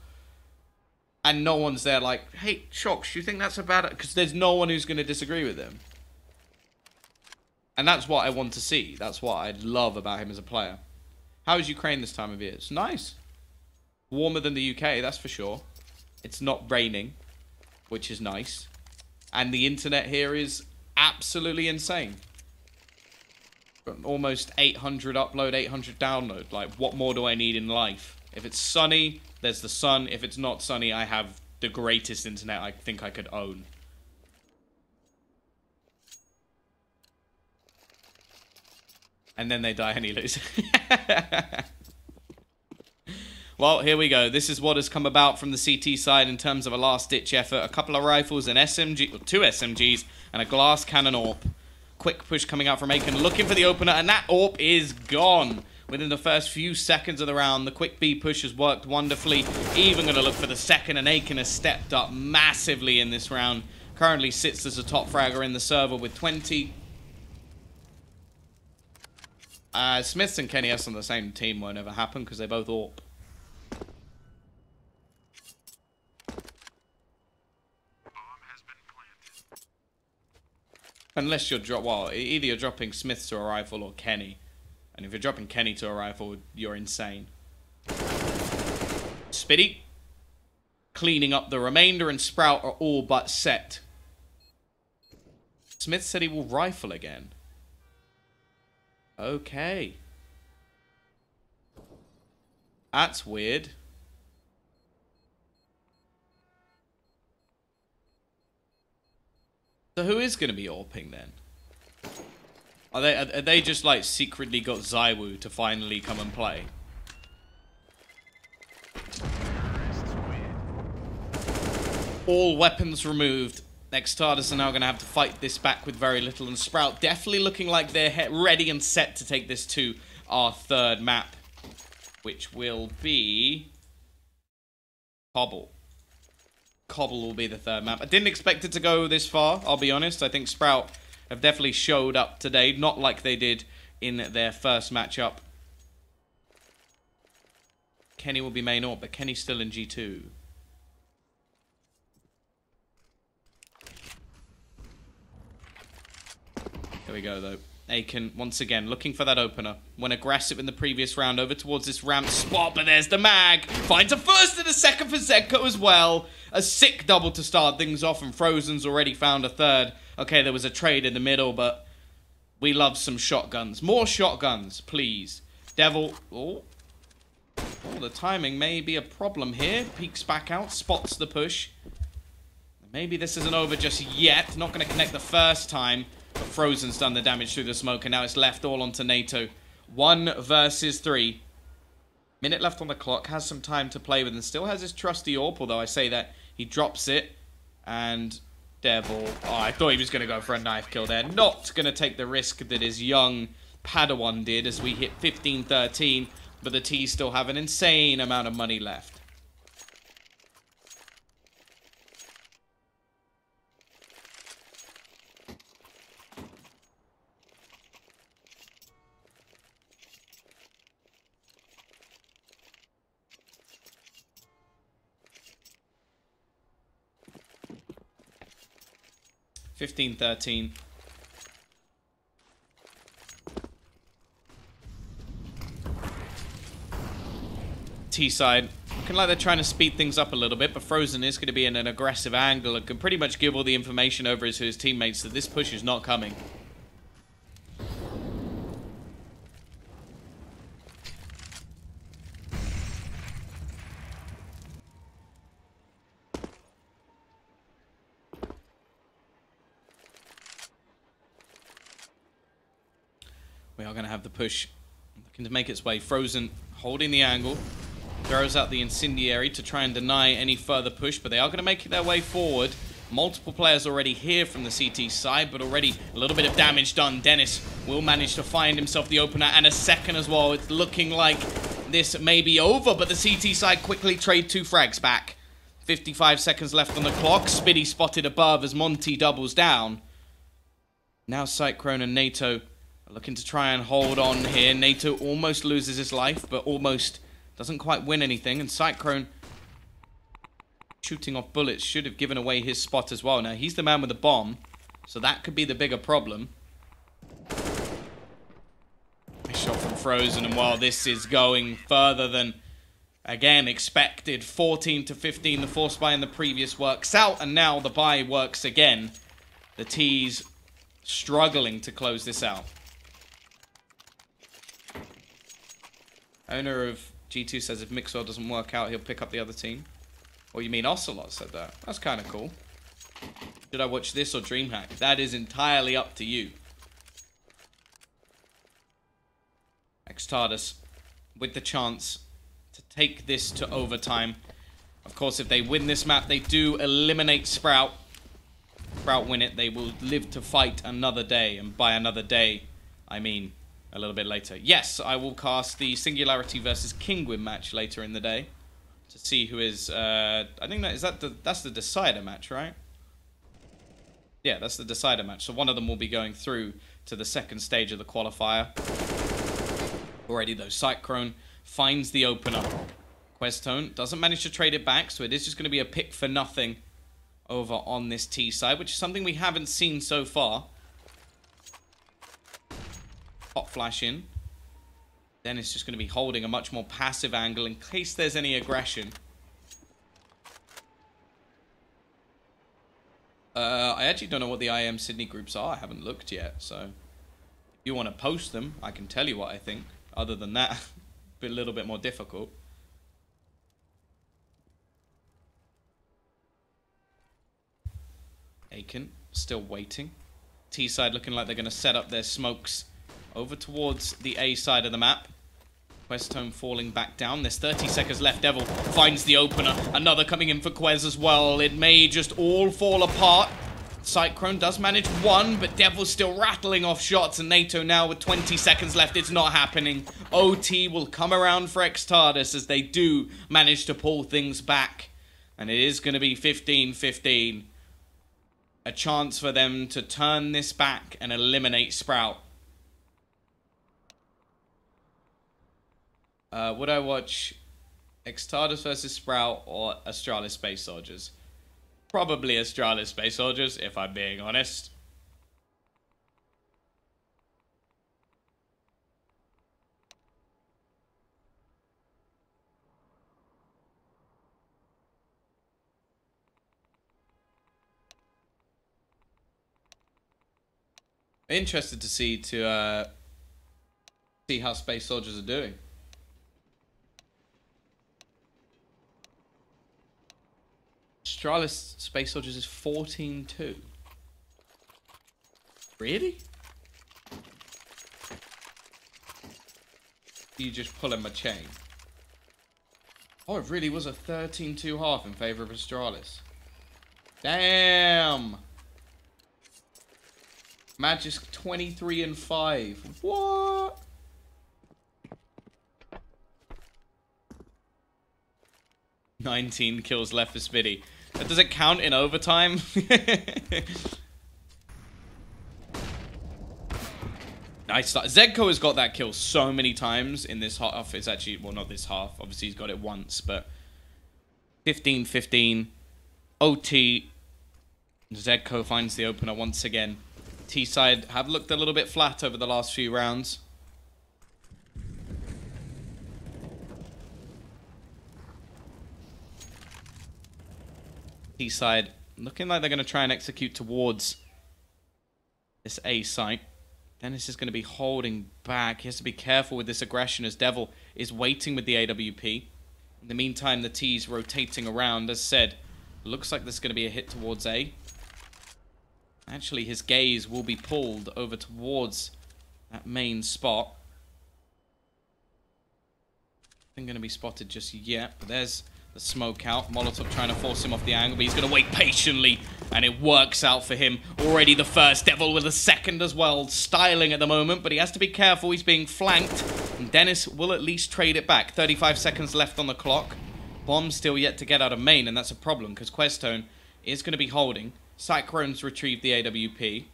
And no one's there like, "Hey, Shocks, you think that's a bad..." Because there's no one who's going to disagree with him. And that's what I want to see. That's what I love about him as a player. How is Ukraine this time of year? It's nice. Warmer than the UK, that's for sure. It's not raining, which is nice. And the internet here is absolutely insane. Almost 800 upload, 800 download. Like, what more do I need in life? If it's sunny, there's the sun. If it's not sunny, I have the greatest internet I think I could own. And then they die and he loses. Well, here we go. This is what has come about from the CT side in terms of a last-ditch effort. A couple of rifles, an SMG, or 2 SMGs, and a glass cannon AWP. Quick push coming out from Aiken, looking for the opener, and that AWP is gone. Within the first few seconds of the round, the quick B push has worked wonderfully. Even going to look for the second, and Aiken has stepped up massively in this round. Currently sits as a top fragger in the server with 20. Smiths and Kenny S on the same team won't ever happen because they both AWP. Unless you're either you're dropping Smiths to a rifle or Kenny. And if you're dropping Kenny to a rifle, you're insane. Spitty. Cleaning up the remainder, and Sprout are all but set. Smith said he will rifle again. Okay. That's weird. So who is going to be AWPing then? Are they just like secretly got Zywoo to finally come and play? All weapons removed. eXtatus are now going to have to fight this back with very little, and Sprout definitely looking like they're ready and set to take this to our third map, which will be Cobble. Cobble will be the third map. I didn't expect it to go this far, I'll be honest. I think Sprout have definitely showed up today, not like they did in their first matchup. Kenny will be main AWP, but Kenny's still in G2. There we go, though. Aiken, once again, looking for that opener. Went aggressive in the previous round, over towards this ramp spot, but there's the mag. Finds a first and a second for Zedko as well. A sick double to start things off, and Frozen's already found a third. Okay, there was a trade in the middle, but we love some shotguns. More shotguns, please. Devil, oh, the timing may be a problem here. Peeks back out, spots the push. Maybe this isn't over just yet. Not going to connect the first time. But Frozen's done the damage through the smoke, and now it's left all onto NATO. 1 versus 3. Minute left on the clock, has some time to play with, and still has his trusty AWP, although I say that. He drops it, and Devil... Oh, I thought he was going to go for a knife kill there. Not going to take the risk that his young Padawan did as we hit 15-13, but the T's still have an insane amount of money left. $15-13. T-side. Looking like they're trying to speed things up a little bit, but Frozen is going to be in an aggressive angle and can pretty much give all the information over to his teammates that this push is not coming. We are going to have the push looking to make its way. Frozen holding the angle. Throws out the incendiary to try and deny any further push, but they are going to make their way forward. Multiple players already here from the CT side, but already a little bit of damage done. Dennis will manage to find himself the opener and a second as well. It's looking like this may be over, but the CT side quickly trade 2 frags back. 55 seconds left on the clock. Spitty spotted above as Monty doubles down. Now Cyclone and NATO looking to try and hold on here. NATO almost loses his life, but almost doesn't quite win anything. And Cyclone shooting off bullets should have given away his spot as well. Now, he's the man with the bomb, so that could be the bigger problem. Nice shot from Frozen, and while this is going further than, again, expected, 14-15, the force buy in the previous works out, and now the buy works again. The T's struggling to close this out. Owner of G2 says if Mixwell doesn't work out, he'll pick up the other team. Or you mean Ocelot said that? That's kind of cool. Should I watch this or DreamHack? That is entirely up to you. eXtatus with the chance to take this to overtime. Of course, if they win this map, they do eliminate Sprout. Sprout win it, they will live to fight another day. And by another day, I mean a little bit later. Yes, I will cast the Singularity versus Kingwin match later in the day to see who is. I think that's the decider match, right? Yeah, that's the decider match. So one of them will be going through to the second stage of the qualifier. Already though, Cyclone finds the opener. Questone doesn't manage to trade it back, so it is just going to be a pick for nothing over on this T side, which is something we haven't seen so far. Hot flash in. Then it's just going to be holding a much more passive angle in case there's any aggression. I actually don't know what the IM Sydney groups are. I haven't looked yet, so if you want to post them, I can tell you what I think. Other than that, a little bit more difficult. Aiken still waiting. T side looking like they're going to set up their smokes over towards the A side of the map. Questone falling back down. There's 30 seconds left. Devil finds the opener. Another coming in for Quez as well. It may just all fall apart. Cyclone does manage one, but Devil's still rattling off shots. And NATO now with 20 seconds left. It's not happening. OT will come around for eXtatus as they do manage to pull things back. And it is going to be 15-15. A chance for them to turn this back and eliminate Sprout. Would I watch eXtatus versus Sprout or Astralis Space Soldiers? Probably Astralis Space Soldiers, if I'm being honest. Interested to see how Space Soldiers are doing. Astralis Space Soldiers is 14-2. Really? You just pulling my chain. Oh, it really was a 13-2 half in favor of Astralis. Damn. Magisk 23-5. What? "19 kills left for Spitty." Does it count in overtime? Nice start. Zedko has got that kill so many times in this half. It's actually, well, not this half. Obviously, he's got it once, but 15-15. OT. Zedko finds the opener once again. T-side have looked a little bit flat over the last few rounds. T-side looking like they're going to try and execute towards this A site. Dennis is going to be holding back. He has to be careful with this aggression as Devil is waiting with the AWP. In the meantime, the T's rotating around. As said, looks like there's going to be a hit towards A. Actually, his gaze will be pulled over towards that main spot. Nothing going to be spotted just yet, but there's the smoke out. Molotov trying to force him off the angle, but he's going to wait patiently, and it works out for him. Already the first, Devil with a second as well. Styling at the moment, but he has to be careful. He's being flanked, and Dennis will at least trade it back. 35 seconds left on the clock. Bomb still yet to get out of main, and that's a problem, because Questone is going to be holding. Cyclone's retrieved the AWP.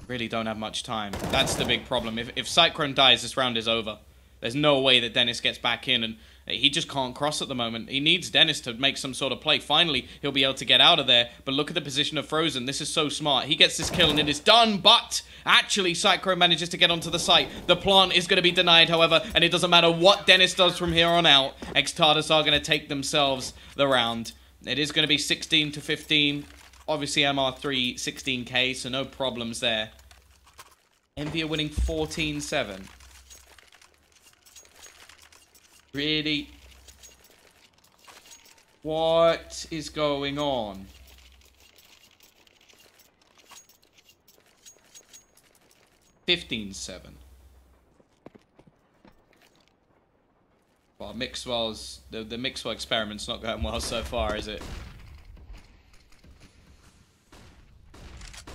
Really don't have much time. That's the big problem. If Cyclone dies, this round is over. There's no way that Dennis gets back in, and he just can't cross at the moment. He needs Dennis to make some sort of play. Finally, he'll be able to get out of there, but look at the position of Frozen. This is so smart. He gets this kill, and it is done, but actually, Cyclone manages to get onto the site. The plant is going to be denied, however, and it doesn't matter what Dennis does from here on out. eXtatus are going to take themselves the round. It is going to be 16-15. Obviously, MR3, 16k, so no problems there. Envy are winning 14-7. Really? What is going on? $15-7. Well, Mixwell's the Mixwell experiment's not going well so far, is it?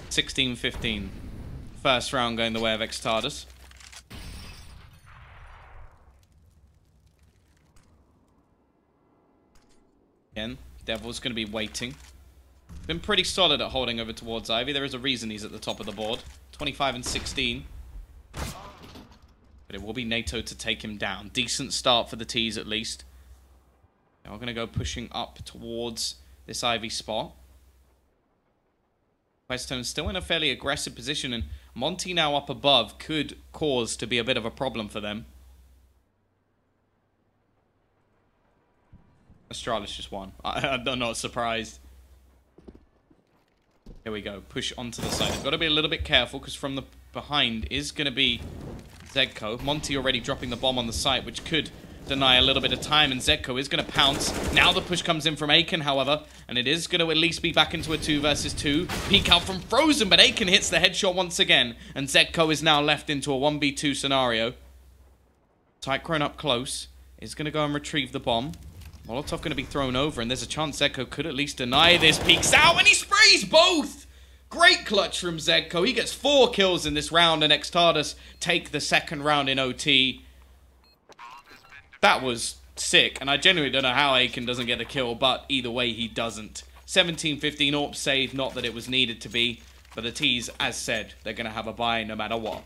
16-15. First round going the way of eXtatus. Again, Devil's going to be waiting. Been pretty solid at holding over towards Ivy. There is a reason he's at the top of the board. 25 and 16. But it will be NATO to take him down. Decent start for the T's at least. Now we're going to go pushing up towards this Ivy spot. Questone still in a fairly aggressive position, and Monty now up above could cause to be a bit of a problem for them. Astralis just won. I'm not surprised. Here we go. Push onto the side. I've got to be a little bit careful because from the behind is going to be Zedko. Monty already dropping the bomb on the site, which could deny a little bit of time, and Zedko is going to pounce. Now the push comes in from Aiken, however, and it is going to at least be back into a 2 versus 2. Peek out from Frozen, but Aiken hits the headshot once again, and Zedko is now left into a 1v2 scenario. Cyclone up close is going to go and retrieve the bomb. Molotov going to be thrown over, and there's a chance Zedko could at least deny this. Peeks out, and he sprays both! Great clutch from Zedko. He gets 4 kills in this round, and eXtatus take the second round in OT. That was sick, and I genuinely don't know how Aiken doesn't get the kill, but either way, he doesn't. 17-15 AWP save, not that it was needed to be, but the T's, as said, they're going to have a bye no matter what.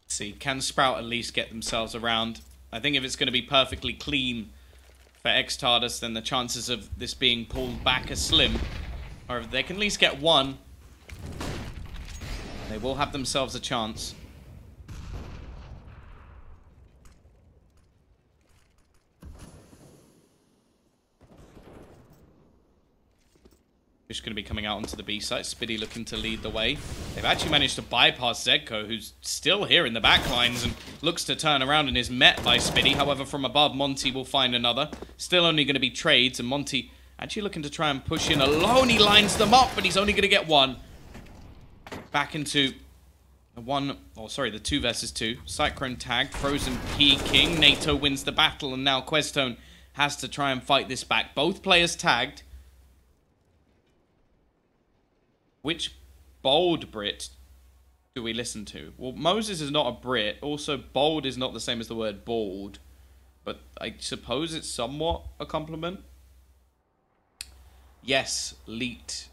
See, can Sprout at least get themselves around? I think if it's going to be perfectly clean for eXtatus, then the chances of this being pulled back are slim. Or if they can at least get one, they will have themselves a chance. Just going to be coming out onto the B site. Spiddy looking to lead the way. They've actually managed to bypass Zedko, who's still here in the back lines and looks to turn around and is met by Spiddy. However, from above, Monty will find another. Still only going to be trades, and Monty actually looking to try and push in alone. He lines them up, but he's only going to get one. Back into the 2 versus 2. Cyclone tagged, Frozen peeking. NATO wins the battle, and now Questone has to try and fight this back. Both players tagged. Which bold Brit do we listen to? Well, Moses is not a Brit. Also, bold is not the same as the word bald. But I suppose it's somewhat a compliment. Yes, Leet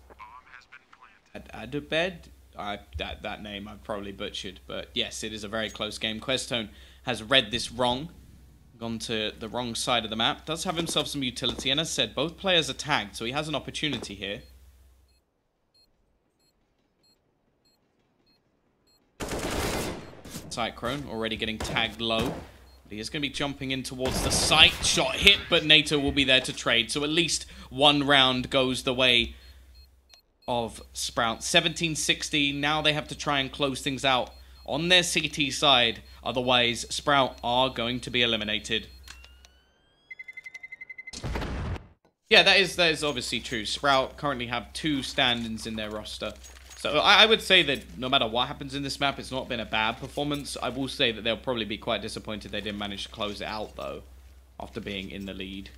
Adabed. That name I've probably butchered. But yes, it is a very close game. Questone has read this wrong. Gone to the wrong side of the map. Does have himself some utility. And as said, both players are tagged. So he has an opportunity here. Cyclone already getting tagged low. But he is going to be jumping in towards the site. Shot hit, but NATO will be there to trade. So at least one round goes the way of Sprout. 17-16. Now they have to try and close things out on their CT side. Otherwise, Sprout are going to be eliminated. Yeah, that is obviously true. Sprout currently have 2 stand-ins in their roster. So I would say that no matter what happens in this map, it's not been a bad performance. I will say that they'll probably be quite disappointed they didn't manage to close it out, though, after being in the lead.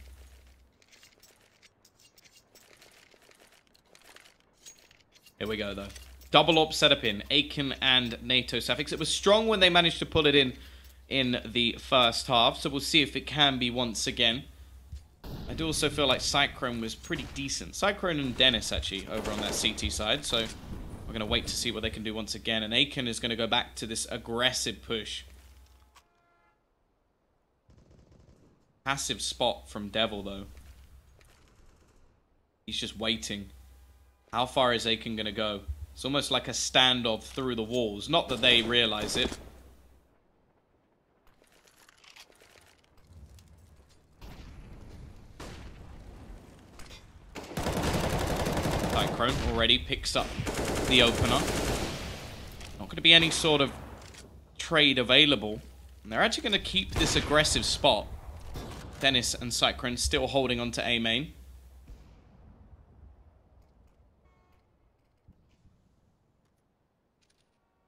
Here we go, though. Double AWP setup in Aiken and NATO Safix. It was strong when they managed to pull it in the first half, so we'll see if it can be once again. I do also feel like Cyclone was pretty decent. Cyclone and Dennis, actually, over on that CT side, so we're going to wait to see what they can do once again. And Aiken is going to go back to this aggressive push. Passive spot from Devil, though. He's just waiting. How far is Aiken going to go? It's almost like a standoff through the walls. Not that they realize it. Cyclone already picks up the opener. Not going to be any sort of trade available. And they're actually going to keep this aggressive spot. Dennis and Cyclone still holding on to A main.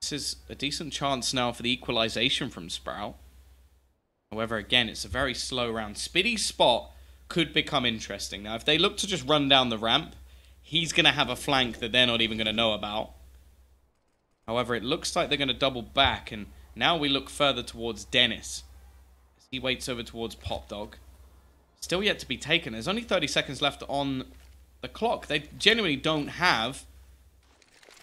This is a decent chance now for the equalization from Sprout. However, again, it's a very slow round. Spiddy's spot could become interesting. Now, if they look to just run down the ramp, he's going to have a flank that they're not even going to know about. However, it looks like they're going to double back, and now we look further towards Dennis. As he waits over towards Pop Dog. Still yet to be taken. There's only 30 seconds left on the clock. They genuinely don't have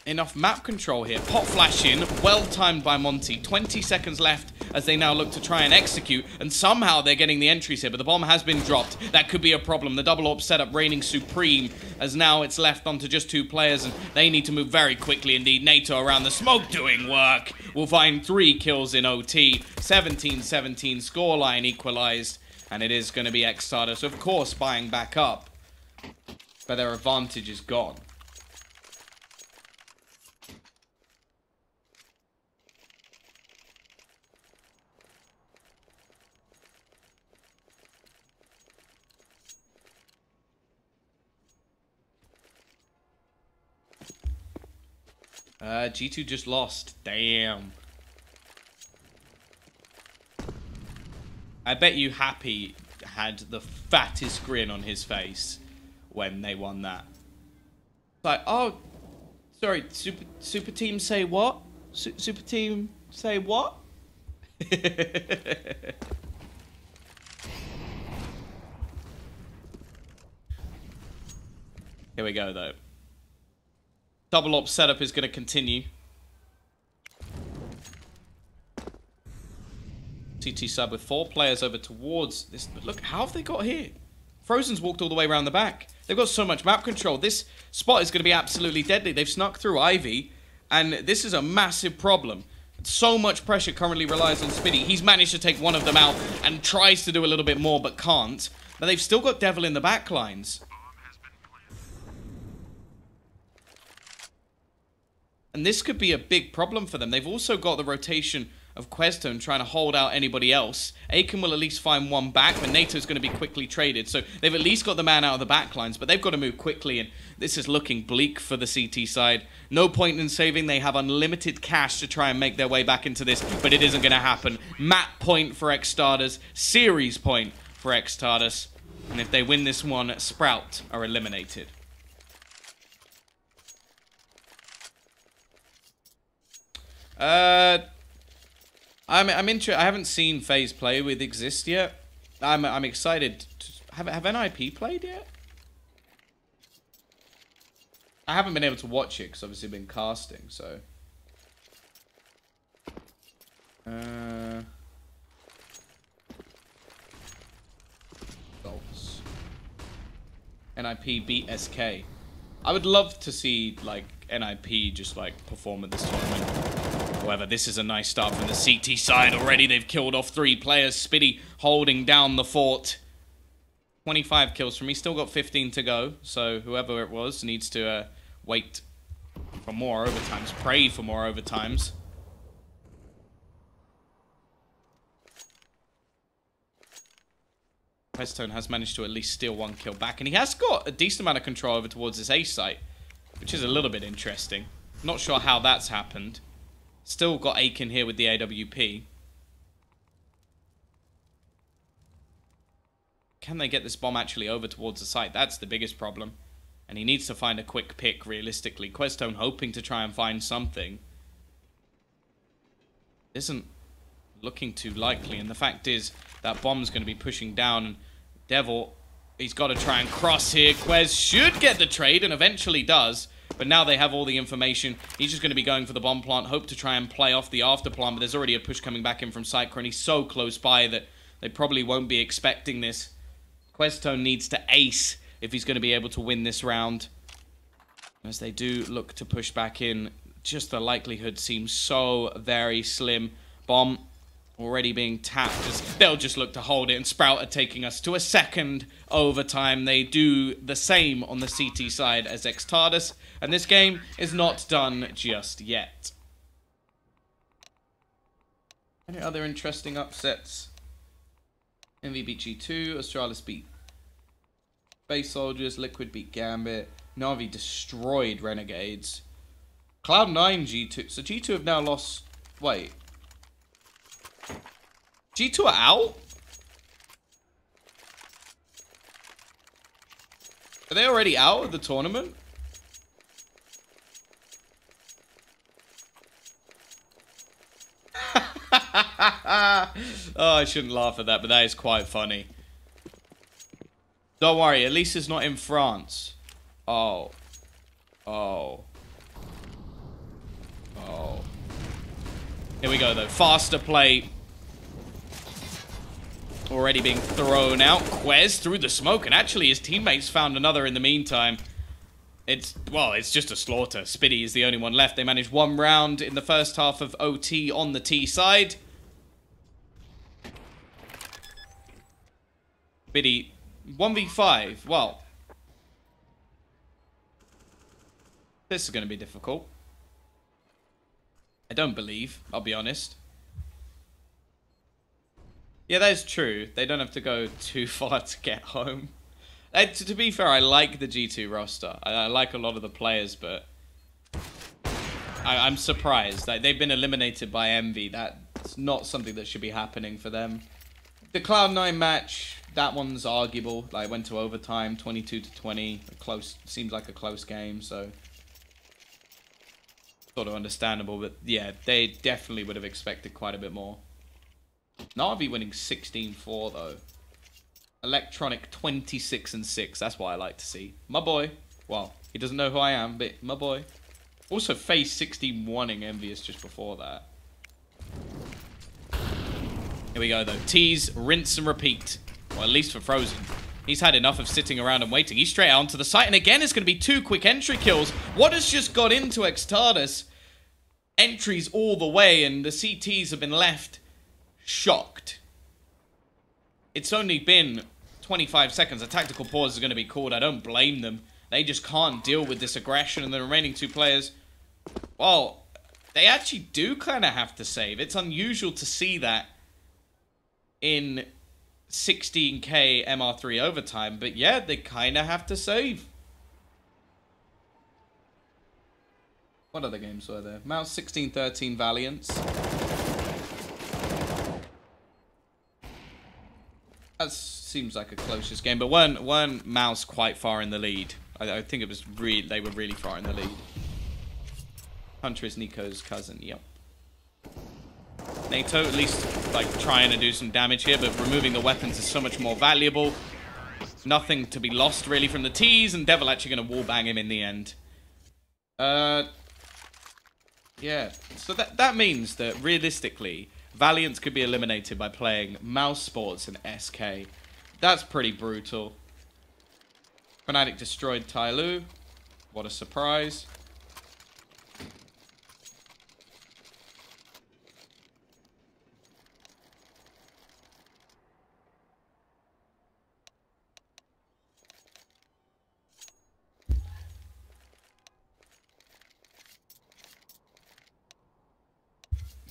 enough map control here. Pop flash in, well timed by Monty. 20 seconds left as they now look to try and execute, and somehow they're getting the entries here, but the bomb has been dropped. That could be a problem. The double AWP setup reigning supreme, as now it's left onto just 2 players, and they need to move very quickly indeed. NATO around the smoke doing work. We'll find 3 kills in OT. 17-17 scoreline equalized, and it is going to be eXtatus, of course, buying back up, but their advantage is gone. G2 just lost. Damn. I bet you Happy had the fattest grin on his face when they won that. Like, oh, sorry, super team say what? Super team say what? Here we go, though. Double AWP setup is going to continue. CT sub with 4 players over towards this. But look, how have they got here? Frozen's walked all the way around the back. They've got so much map control. This spot is going to be absolutely deadly. They've snuck through Ivy, and this is a massive problem. So much pressure currently relies on Spiddy. He's managed to take one of them out and tries to do a little bit more, but can't. But they've still got Devil in the back lines. And this could be a big problem for them. They've also got the rotation of Questone trying to hold out anybody else. Aiken will at least find one back, but NATO's going to be quickly traded. So they've at least got the man out of the back lines, but they've got to move quickly, and this is looking bleak for the CT side. No point in saving. They have unlimited cash to try and make their way back into this, but it isn't going to happen. Map point for eXtatus. Series point for eXtatus. And if they win this one, Sprout are eliminated. I'm interested. I haven't seen FaZe play with Exist yet. I'm excited. Have NIP played yet? I haven't been able to watch it because obviously I've been casting. So. Results. NIP beat SK. I would love to see like NIP just like perform at this tournament. However, this is a nice start from the CT side already. They've killed off 3 players. Spiddy holding down the fort. 25 kills from me. Still got 15 to go. So whoever it was needs to wait for more overtimes. Pray for more overtimes. Questone has managed to at least steal 1 kill back. And he has got a decent amount of control over towards this A site, which is a little bit interesting. Not sure how that's happened. Still got Aiken here with the AWP. Can they get this bomb actually over towards the site? That's the biggest problem. And he needs to find a quick pick, realistically. Questone hoping to try and find something. Isn't looking too likely. And the fact is, that bomb's going to be pushing down. And Devil, he's got to try and cross here. Quez should get the trade, and eventually does. But now they have all the information. He's just going to be going for the bomb plant. Hope to try and play off the after plant. But there's already a push coming back in from Cyclone. He's so close by that they probably won't be expecting this. Questone needs to ace if he's going to be able to win this round. As they do look to push back in. Just the likelihood seems so very slim. Bomb already being tapped. They'll just look to hold it. And Sprout are taking us to a second overtime. They do the same on the CT side as eXtatus. And this game is not done just yet. Any other interesting upsets? MV beat G2. Astralis beat Space Soldiers. Liquid beat Gambit. Na'Vi destroyed Renegades. Cloud9 G2. So G2 have now lost... Wait. G2 are out? Are they already out of the tournament? Oh, I shouldn't laugh at that, but that is quite funny. Don't worry, at least it's not in France. Oh. Oh. Oh. Here we go, though. Faster play. Already being thrown out. Quez through the smoke, and actually his teammates found another in the meantime. It's just a slaughter. Spiddy is the only one left. They managed one round in the first half of OT on the T side. Spiddy, 1v5. Well, this is going to be difficult. I don't believe, I'll be honest. Yeah, that is true. They don't have to go too far to get home. To be fair, I like the G2 roster. I like a lot of the players, but I'm surprised. They've been eliminated by Envy. That's not something that should be happening for them. The Cloud9 match, that one's arguable. Like, went to overtime, 22-20. Seems like a close game, so sort of understandable. But yeah, they definitely would have expected quite a bit more. Na'Vi winning 16-4 though. Electronic 26-6. That's what I like to see. My boy. Well, he doesn't know who I am, but my boy. Also, FaZe 16-1ing Envious just before that. Here we go though. Tease, rinse and repeat. Well, at least for Frozen. He's had enough of sitting around and waiting. He's straight out onto the site, and again it's going to be 2 quick entry kills. What has just got into eXtatus? Entries all the way, and the CTs have been left shocked. It's only been 25 seconds. A tactical pause is going to be called. I don't blame them. They just can't deal with this aggression, and the remaining 2 players, well, they actually do kind of have to save. It's unusual to see that in 16k MR3 overtime, but yeah, they kind of have to save. What other games were there? Mouse 16-13 Valiants. That seems like a closest game, but weren't Mouse quite far in the lead? I think it was they were really far in the lead. Hunter is Nico's cousin. Yep. NATO at least like trying to do some damage here, but removing the weapons is so much more valuable. Nothing to be lost really from the T's, and Devil actually going to wallbang him in the end. Yeah. So that means that realistically, Valiants could be eliminated by playing Mouse Sports and SK. That's pretty brutal. Fnatic destroyed Tyloo. What a surprise.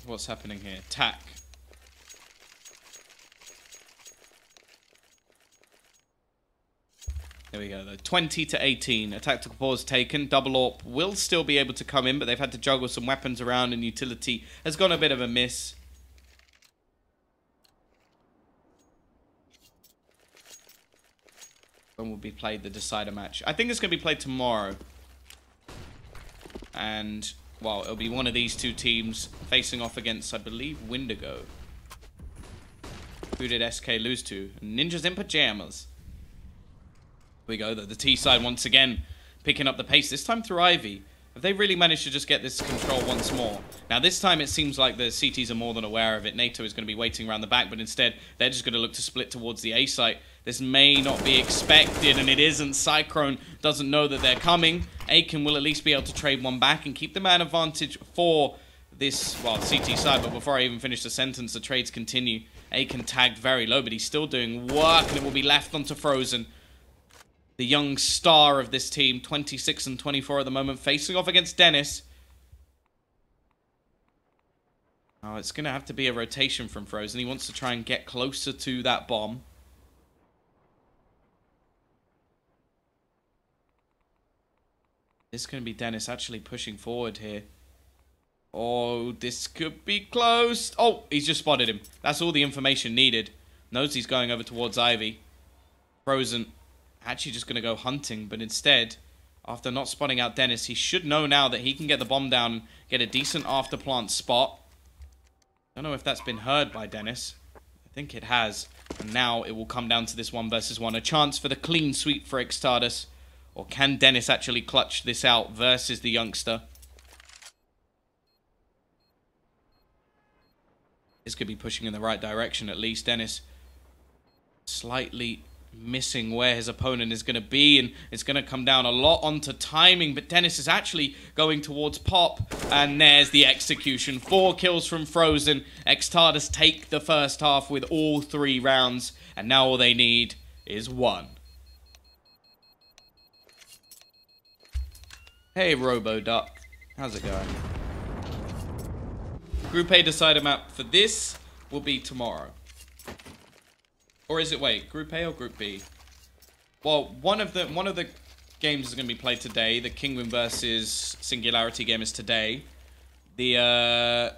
What's happening here? Tack. There we go, though. 20-18. A tactical pause taken. Double AWP will still be able to come in, but they've had to juggle some weapons around, and utility has gone a bit of a miss. When will be played the decider match? I think it's going to be played tomorrow. And, well, it'll be one of these 2 teams facing off against, I believe, Windigo. Who did SK lose to? Ninjas in Pajamas. Here we go, though. The T side once again picking up the pace, this time through Ivy. Have they really managed to just get this control once more? Now, this time it seems like the CTs are more than aware of it. NATO is going to be waiting around the back, but instead they're just going to look to split towards the A site. This may not be expected, and it isn't. Cyclone doesn't know that they're coming. Aiken will at least be able to trade one back and keep the man advantage for this, well, CT side. But before I even finish the sentence, the trades continue. Aiken tagged very low, but he's still doing work, and it will be left onto Frozen. The young star of this team, 26-24 at the moment, facing off against Dennis. Oh, it's going to have to be a rotation from Frozen. He wants to try and get closer to that bomb. This is going to be Dennis actually pushing forward here. Oh, this could be close. Oh, he's just spotted him. That's all the information needed. Knows he's going over towards Ivy. Frozen actually just going to go hunting, but instead, after not spotting out Dennis, he should know now that he can get the bomb down and get a decent after plant spot. Don't know if that's been heard by Dennis. I think it has. And now it will come down to this 1 versus 1. A chance for the clean sweep for eXtatus. Or can Dennis actually clutch this out versus the youngster? This could be pushing in the right direction at least. Dennis slightly missing where his opponent is going to be, and it's going to come down a lot onto timing, but Dennis is actually going towards Pop, and there's the execution. 4 kills from Frozen. eXtatus take the first half with all 3 rounds, and now all they need is 1. Hey RoboDuck, how's it going? Group A decider map for this will be tomorrow. Or is it, wait, Group A or Group B? Well, one of the games is going to be played today. The Kingwin versus Singularity game is today. The